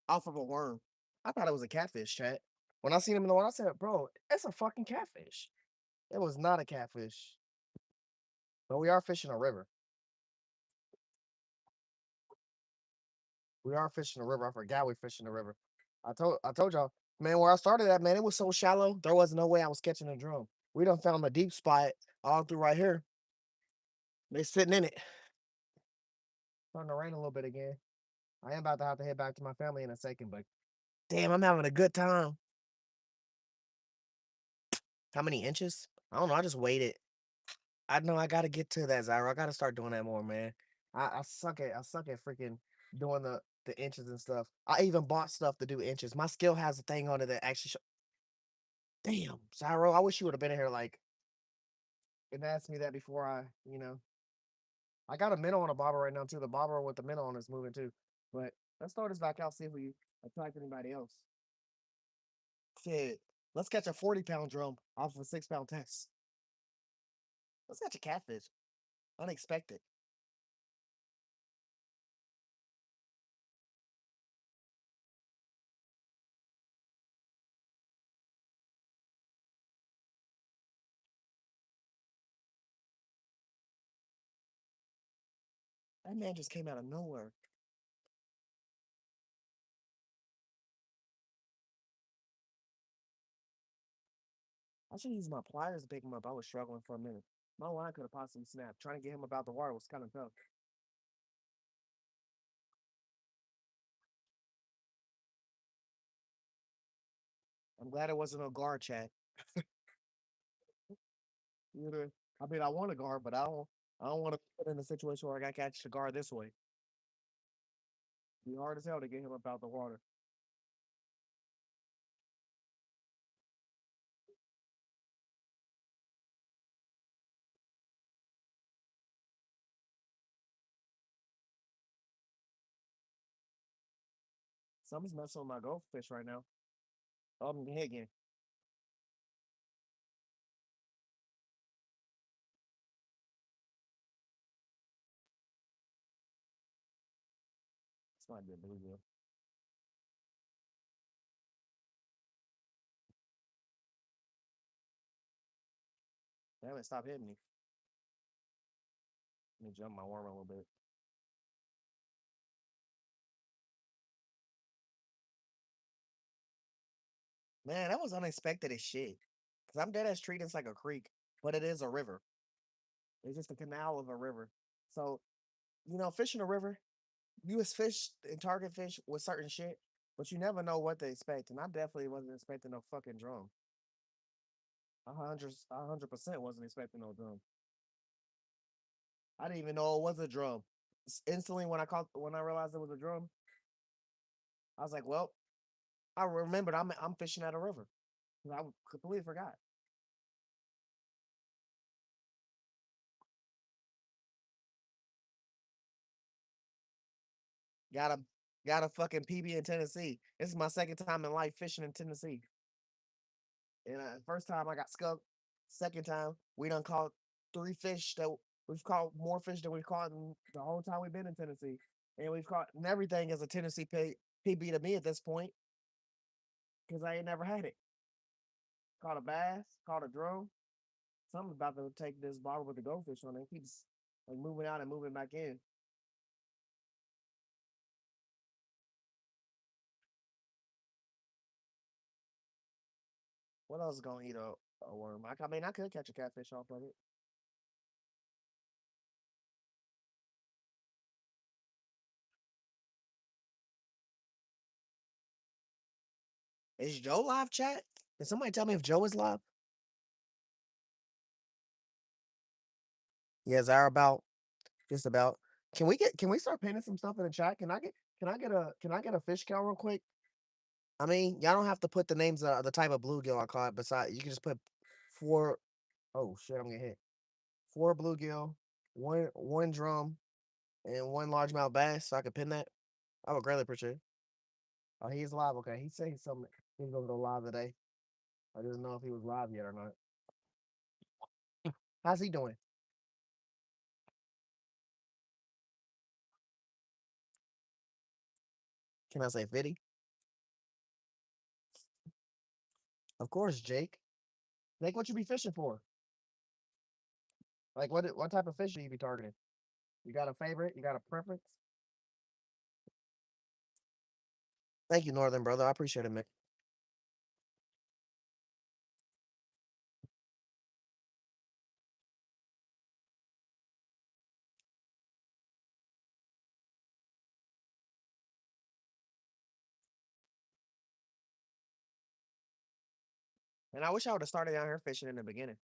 off of a worm. I thought it was a catfish, chat. When I seen him in the water, I said, bro, it's a fucking catfish. It was not a catfish. But we are fishing a river. We are fishing a river. I forgot we fishing a river. I told y'all, man, where I started at, man, it was so shallow. There was no way I was catching a drum. We done found a deep spot all through right here. They sitting in it. Starting to rain a little bit again. I am about to have to head back to my family in a second, but damn, I'm having a good time. How many inches? I don't know. I just waited. I know I gotta get to that, Zyro. I gotta start doing that more, man. I suck at freaking doing the inches and stuff. I even bought stuff to do inches. My skill has a thing on it that actually damn, Zyro, I wish you would have been in here like and asked me that before I got a minnow on a bobber right now too. The bobber with the minnow on is moving too. But let's throw this back out, see if we attract anybody else. Shit. Let's catch a 40-pound drum off of a 6-pound test. Let's catch a catfish. Unexpected. That man just came out of nowhere. I should use my pliers to pick him up. I was struggling for a minute. My line could have possibly snapped. Trying to get him about the water was kind of tough. I'm glad it wasn't a guard chat. Either, I mean, I want a guard, but I don't want to put in a situation where I got to catch the guard this way. It'd be hard as hell to get him about the water. Something's messing with my goldfish right now. Oh, I'm again. This might be a bluegill. Damn it, stop hitting me. Let me jump my worm a little bit. Man, that was unexpected as shit. Cause I'm dead ass treating this like a creek, but it is a river. It's just a canal of a river. So, fishing a river, you was fish and target fish with certain shit, but you never know what to expect. And I definitely wasn't expecting no fucking drum. 100% wasn't expecting no drum. I didn't even know it was a drum. Instantly when I realized it was a drum, I was like, well, I remembered I'm fishing at a river. I completely forgot. Got a got a fucking PB in Tennessee. This is my second time in life fishing in Tennessee. And first time I got skunked. Second time we done caught 3 fish that we've caught more fish than we've caught in the whole time we've been in Tennessee. And we've caught and everything is a Tennessee PB to me at this point because I ain't never had it. Caught a bass, caught a drum. Something's about to take this bottle with the goldfish on it. It keeps like moving out and moving back in. What else is gonna eat a worm? I mean, I could catch a catfish off of it. Is Joe live chat? Can somebody tell me if Joe is live? Yes, are about just about. Can we start painting some stuff in the chat? Can I get a fish count real quick? I mean, y'all don't have to put the names of the type of bluegill I caught. Besides, you can just put four. Oh shit, I'm getting hit. 4 bluegill, one drum, and one largemouth bass. So I can pin that. I would greatly appreciate it. Oh, he's live. Okay, he said something. He's gonna go live today. I didn't know if he was live yet or not. How's he doing? Can I say 50? Of course, Jake. Jake, what you be fishing for? Like, what type of fish do you be targeting? You got a favorite? You got a preference? Thank you, Northern brother. I appreciate it, man. And I wish I would have started down here fishing in the beginning.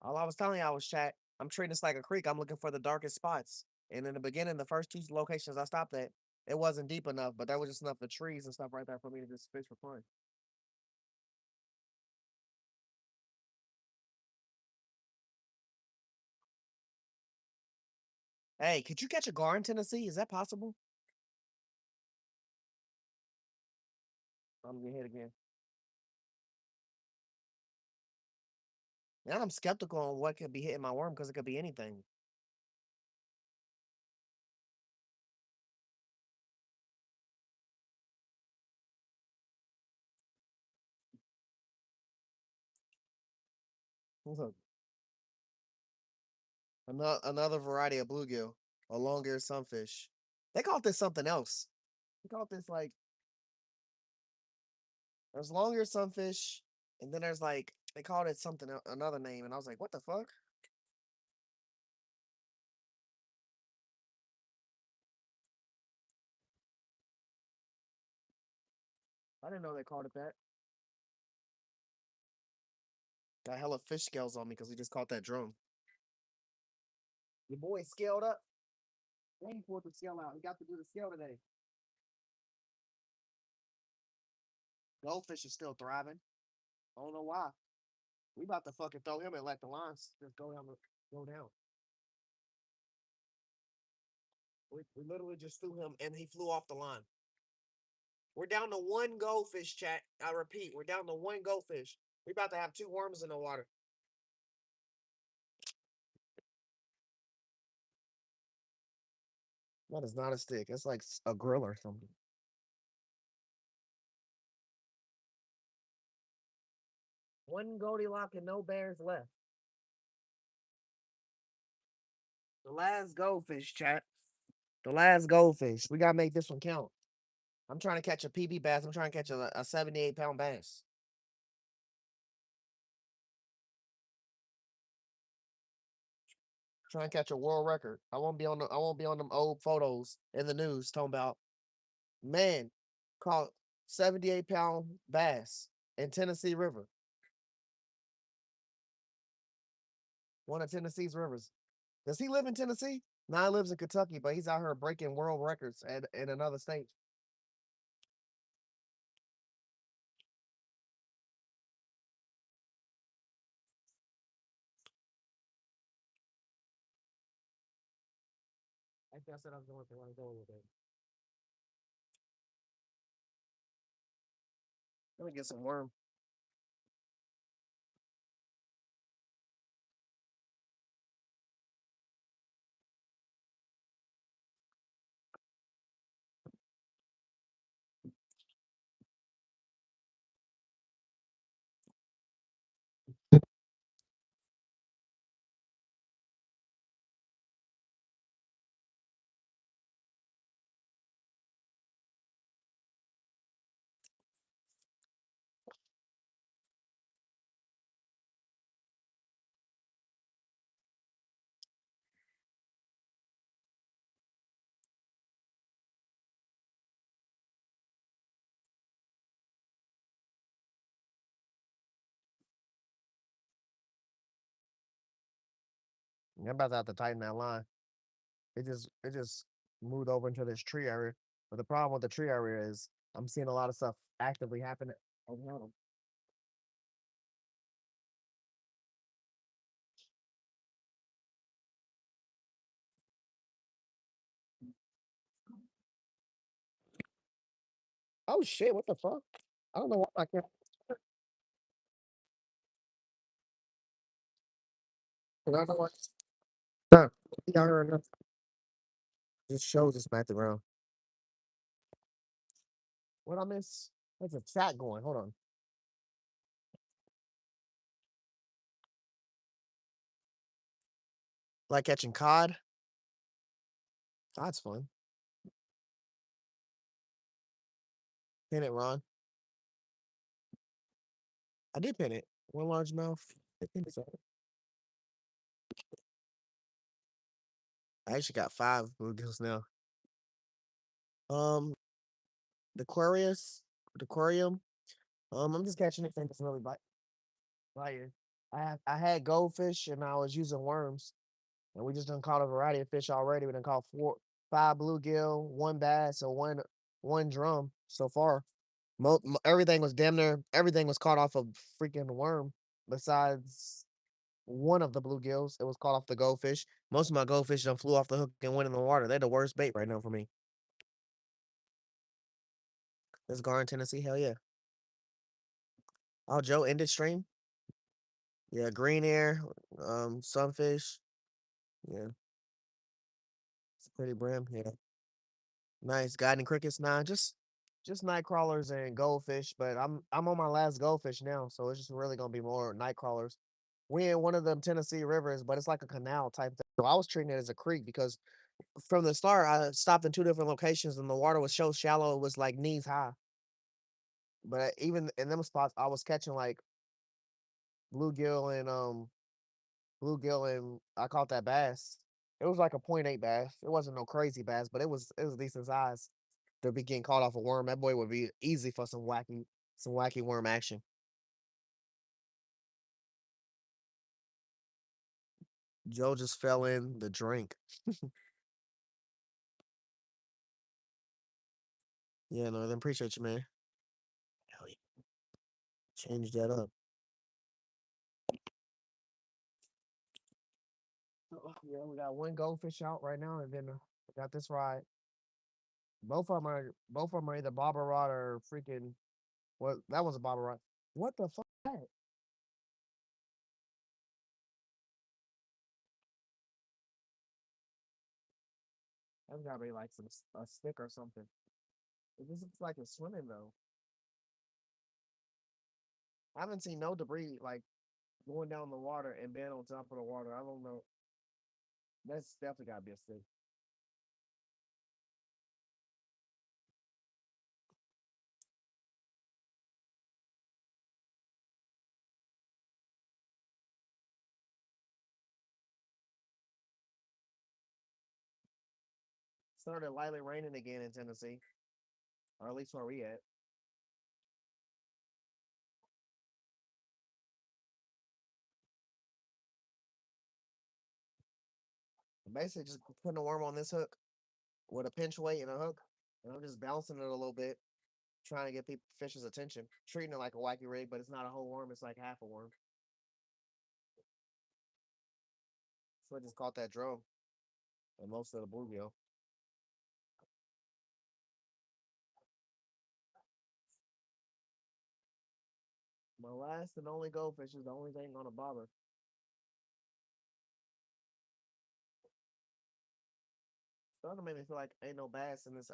All I was telling y'all was chat. I'm treating this like a creek. I'm looking for the darkest spots. And in the beginning, the first two locations I stopped at, it wasn't deep enough, but that was just enough of trees and stuff right there for me to just fish for fun. Hey, could you catch a gar in Tennessee? Is that possible? I'm gonna get hit again. Now I'm skeptical on what could be hitting my worm because it could be anything. Look, another variety of bluegill, a long-eared sunfish. They call this something else. They call this like there's long-eared sunfish, and then there's like they called it something another name, and I was like, what the fuck? I didn't know they called it that. Got hella fish scales on me because we just caught that drum. Your boy scaled up. Then he pulled the scale out. He got to do the scale today. Goldfish is still thriving. I don't know why. We about to fucking throw him and let the lines just go down. Go down. We literally just threw him and he flew off the line. We're down to one goldfish, chat. I repeat, we're down to one goldfish. We about to have two worms in the water. That is not a stick. It's like a grill or something. One Goldilocks and no bears left. The last goldfish, chat. The last goldfish. We gotta make this one count. I'm trying to catch a PB bass. I'm trying to catch a 78-pound bass. Trying to catch a world record. I won't be on them old photos in the news talking about man caught 78-pound bass in Tennessee River. One of Tennessee's rivers. Does he live in Tennessee? No, he lives in Kentucky, but he's out here breaking world records in another state. I think I said I was going to want to go with it. Let me get some worm. I'm about to have to tighten that line. It just moved over into this tree area. But the problem with the tree area is I'm seeing a lot of stuff actively happening around them. Oh shit! What the fuck? I don't know why I can't. I don't know what. Huh. Y'all heard enough. Just shows us back around. What I miss? There's a chat going. Hold on. Like catching cod. That's fun. Pin it, Ron. I did pin it. One largemouth. I think so. I actually got 5 bluegills now. Um, the Aquarius, the aquarium. I'm just catching anything that's really biting. I had goldfish and I was using worms, and we just done caught a variety of fish already. We done caught five bluegill, one bass, and one drum so far. Everything was damn near everything was caught off a freaking worm. Besides one of the bluegills, it was caught off the goldfish. Most of my goldfish done flew off the hook and went in the water. They're the worst bait right now for me. This Gar in Tennessee, hell yeah. Oh, Joe ended stream. Yeah, green air, sunfish. Yeah, it's a pretty brim. Yeah, nice. Guiding crickets. Nah, just night crawlers and goldfish. But I'm on my last goldfish now, so it's just really gonna be more night crawlers. We in one of them Tennessee rivers, but it's like a canal type thing. So I was treating it as a creek because from the start I stopped in two different locations and the water was so shallow it was like knees high. But even in them spots, I was catching like bluegill and bluegill and I caught that bass. It was like a .8 bass. It wasn't no crazy bass, but it was decent size. To be getting caught off a worm, that boy would be easy for some wacky worm action. Joe just fell in the drink. Yeah, no, then appreciate you, man. Hell yeah. Change that up. Oh, yeah, we got one goldfish out right now, and then we got this ride. Both of them are either bobber rod or freaking. What that was a bobber rod. What the fuck? That? That's gotta be like a stick or something. It just looks like it's swimming though. I haven't seen no debris like going down the water and being on top of the water. I don't know. That's definitely gotta be a stick. Started lightly raining again in Tennessee, or at least where we at. Basically, just putting a worm on this hook with a pinch weight and a hook, and I'm just bouncing it a little bit, trying to get people fish's attention. Treating it like a wacky rig, but it's not a whole worm. It's like half a worm. So I just caught that drum and most of the bluegill. My last and only goldfish is the only thing on a bobber. Starting to make me feel like ain't no bass in this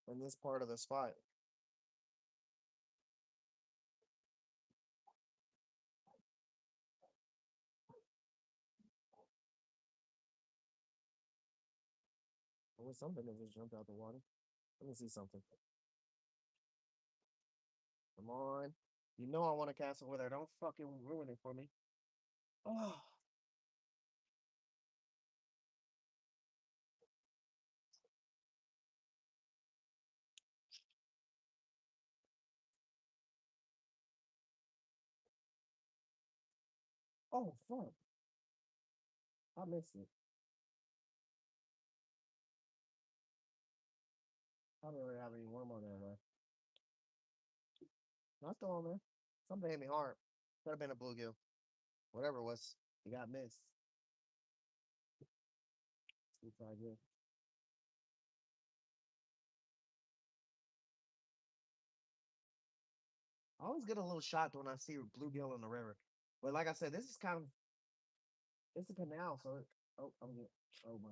in this part of the spot. I wish something that just jumped out the water. Let me see something. Come on. You know I want to cast over there. Don't fucking ruin it for me. Oh, oh fuck. I missed it. I don't really have any worm on there left. Not still on there. Something hit me hard. Could have been a bluegill. Whatever it was. You got missed. Let's try again. I always get a little shocked when I see a bluegill in the river. But like I said, this is kind of it's a canal, so oh I'm good. Oh my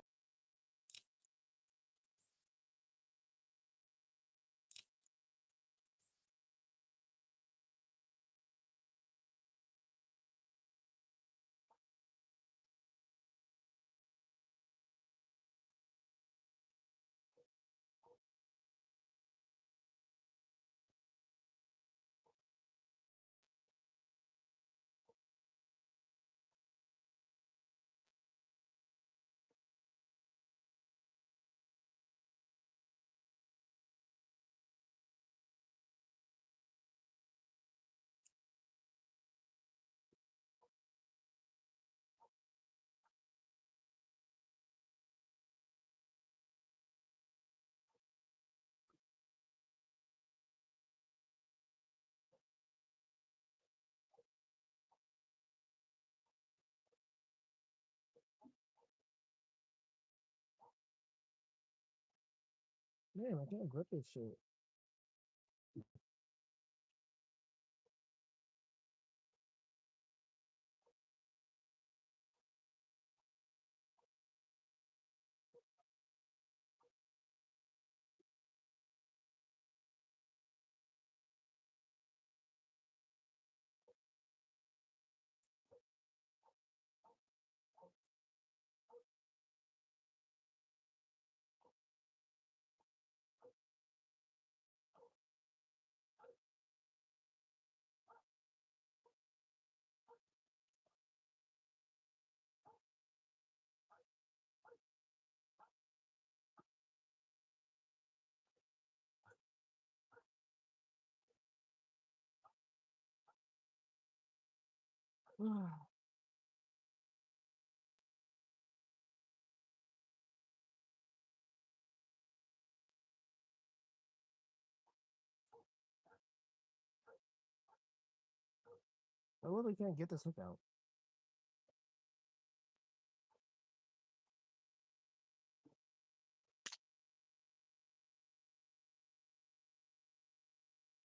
Man, I can't grip this shit. I really can't get this hook out.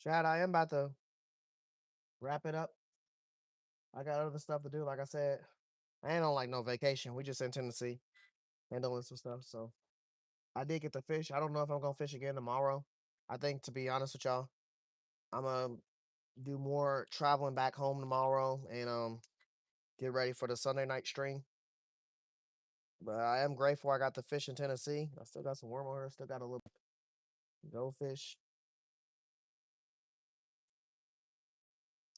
Chad, I am about to wrap it up. I got other stuff to do. Like I said, I ain't on like no vacation. We just in Tennessee handling some stuff. So I did get to fish. I don't know if I'm gonna fish again tomorrow. I think, to be honest with y'all, I'm gonna do more traveling back home tomorrow and get ready for the Sunday night stream. But I am grateful I got to fish in Tennessee. I still got some worm on here. Still got a little goldfish.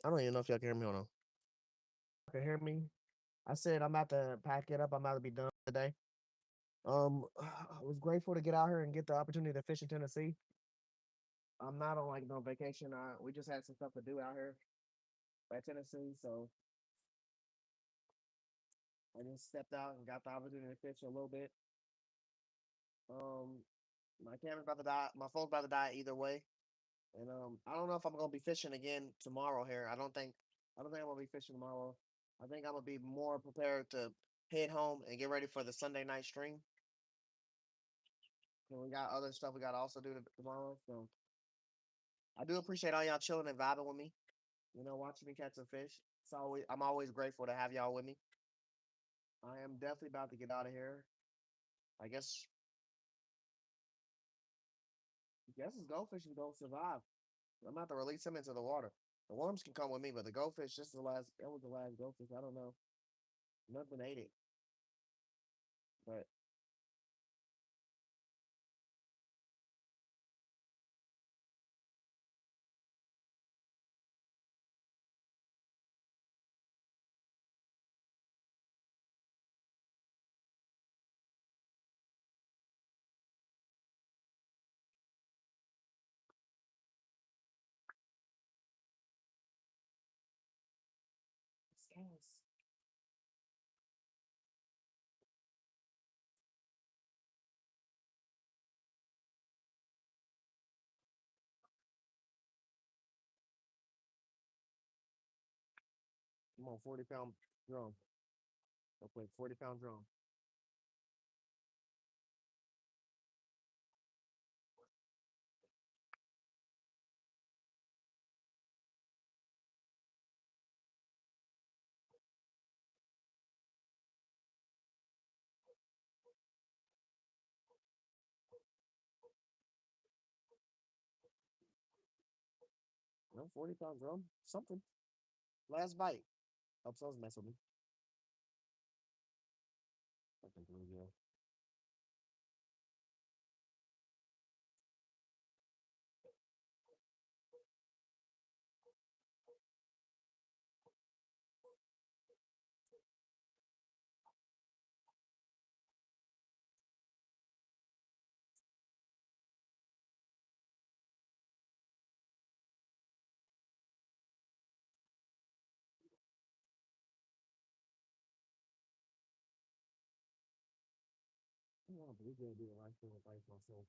I don't even know if y'all can hear me or not. Can hear me? I said I'm about to pack it up. I'm about to be done today. I was grateful to get out here and get the opportunity to fish in Tennessee. I'm not on like no vacation. We just had some stuff to do out here at Tennessee, so I just stepped out and got the opportunity to fish a little bit. Um, my camera's about to die. My phone's about to die either way, and I don't know if I'm gonna be fishing again tomorrow here. I don't think I'm gonna be fishing tomorrow. I think I'm gonna be more prepared to head home and get ready for the Sunday night stream. And we got other stuff we gotta also do tomorrow. So I do appreciate all y'all chilling and vibing with me. Watching me catch some fish. I'm always grateful to have y'all with me. I am definitely about to get out of here. I guess this goldfish is gonna survive. I'm about to release him into the water. The worms can come with me, but the goldfish, this is the last. That was the last goldfish. I don't know. Nothing ate it, but yes. I'm on 40-pound drum. I'll play 40-pound drum. No, 40-pound drum. Something. Last bite. Hope someone's messing with me. I think it was, yeah. I don't believe gonna do the right thing with myself.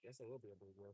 Guess it will be a bluegill.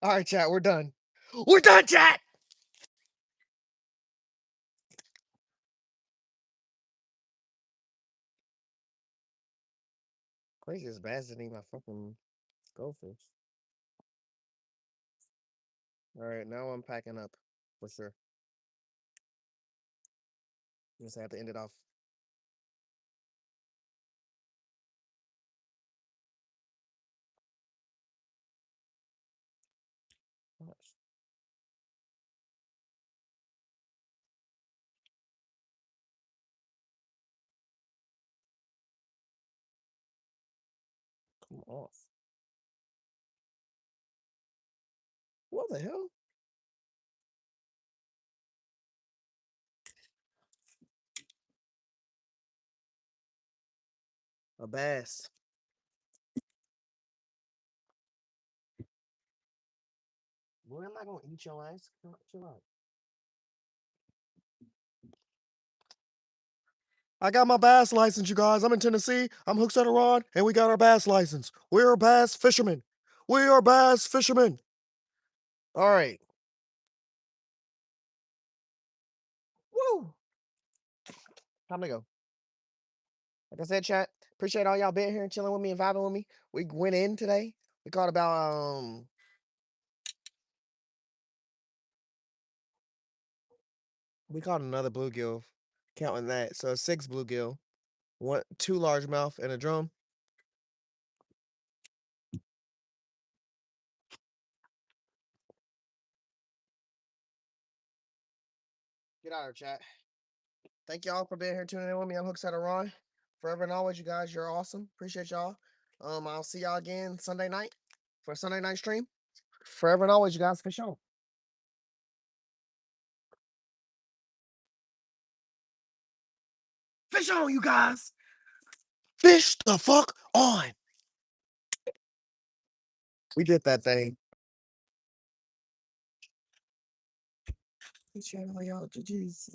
All right, chat. We're done. We're done, chat. Crazy as bass didn't eat my fucking goldfish. All right, now I'm packing up for sure. Just have to end it off. Gosh. Come off. What the hell? A bass. Boy, I'm not gonna eat your ass. Chill out. I got my bass license, you guys. I'm in Tennessee. I'm Hooks on a Rod, and we got our bass license. We're bass fishermen. We are bass fishermen. All right. Woo! Time to go. Like I said, chat, appreciate all y'all being here and chilling with me and vibing with me. We went in today. We caught about we caught another bluegill, counting that. So 6 bluegill, two largemouth, and a drum. Get out of here, chat. Thank y'all for being here, tuning in with me. I'm Hooks at a Ron. Forever and always, you guys, you're awesome. Appreciate y'all. I'll see y'all again Sunday night for a Sunday night stream. Forever and always, you guys, fish on. Fish on, you guys. Fish the fuck on. We did that thing. Appreciate all y'all. GG's.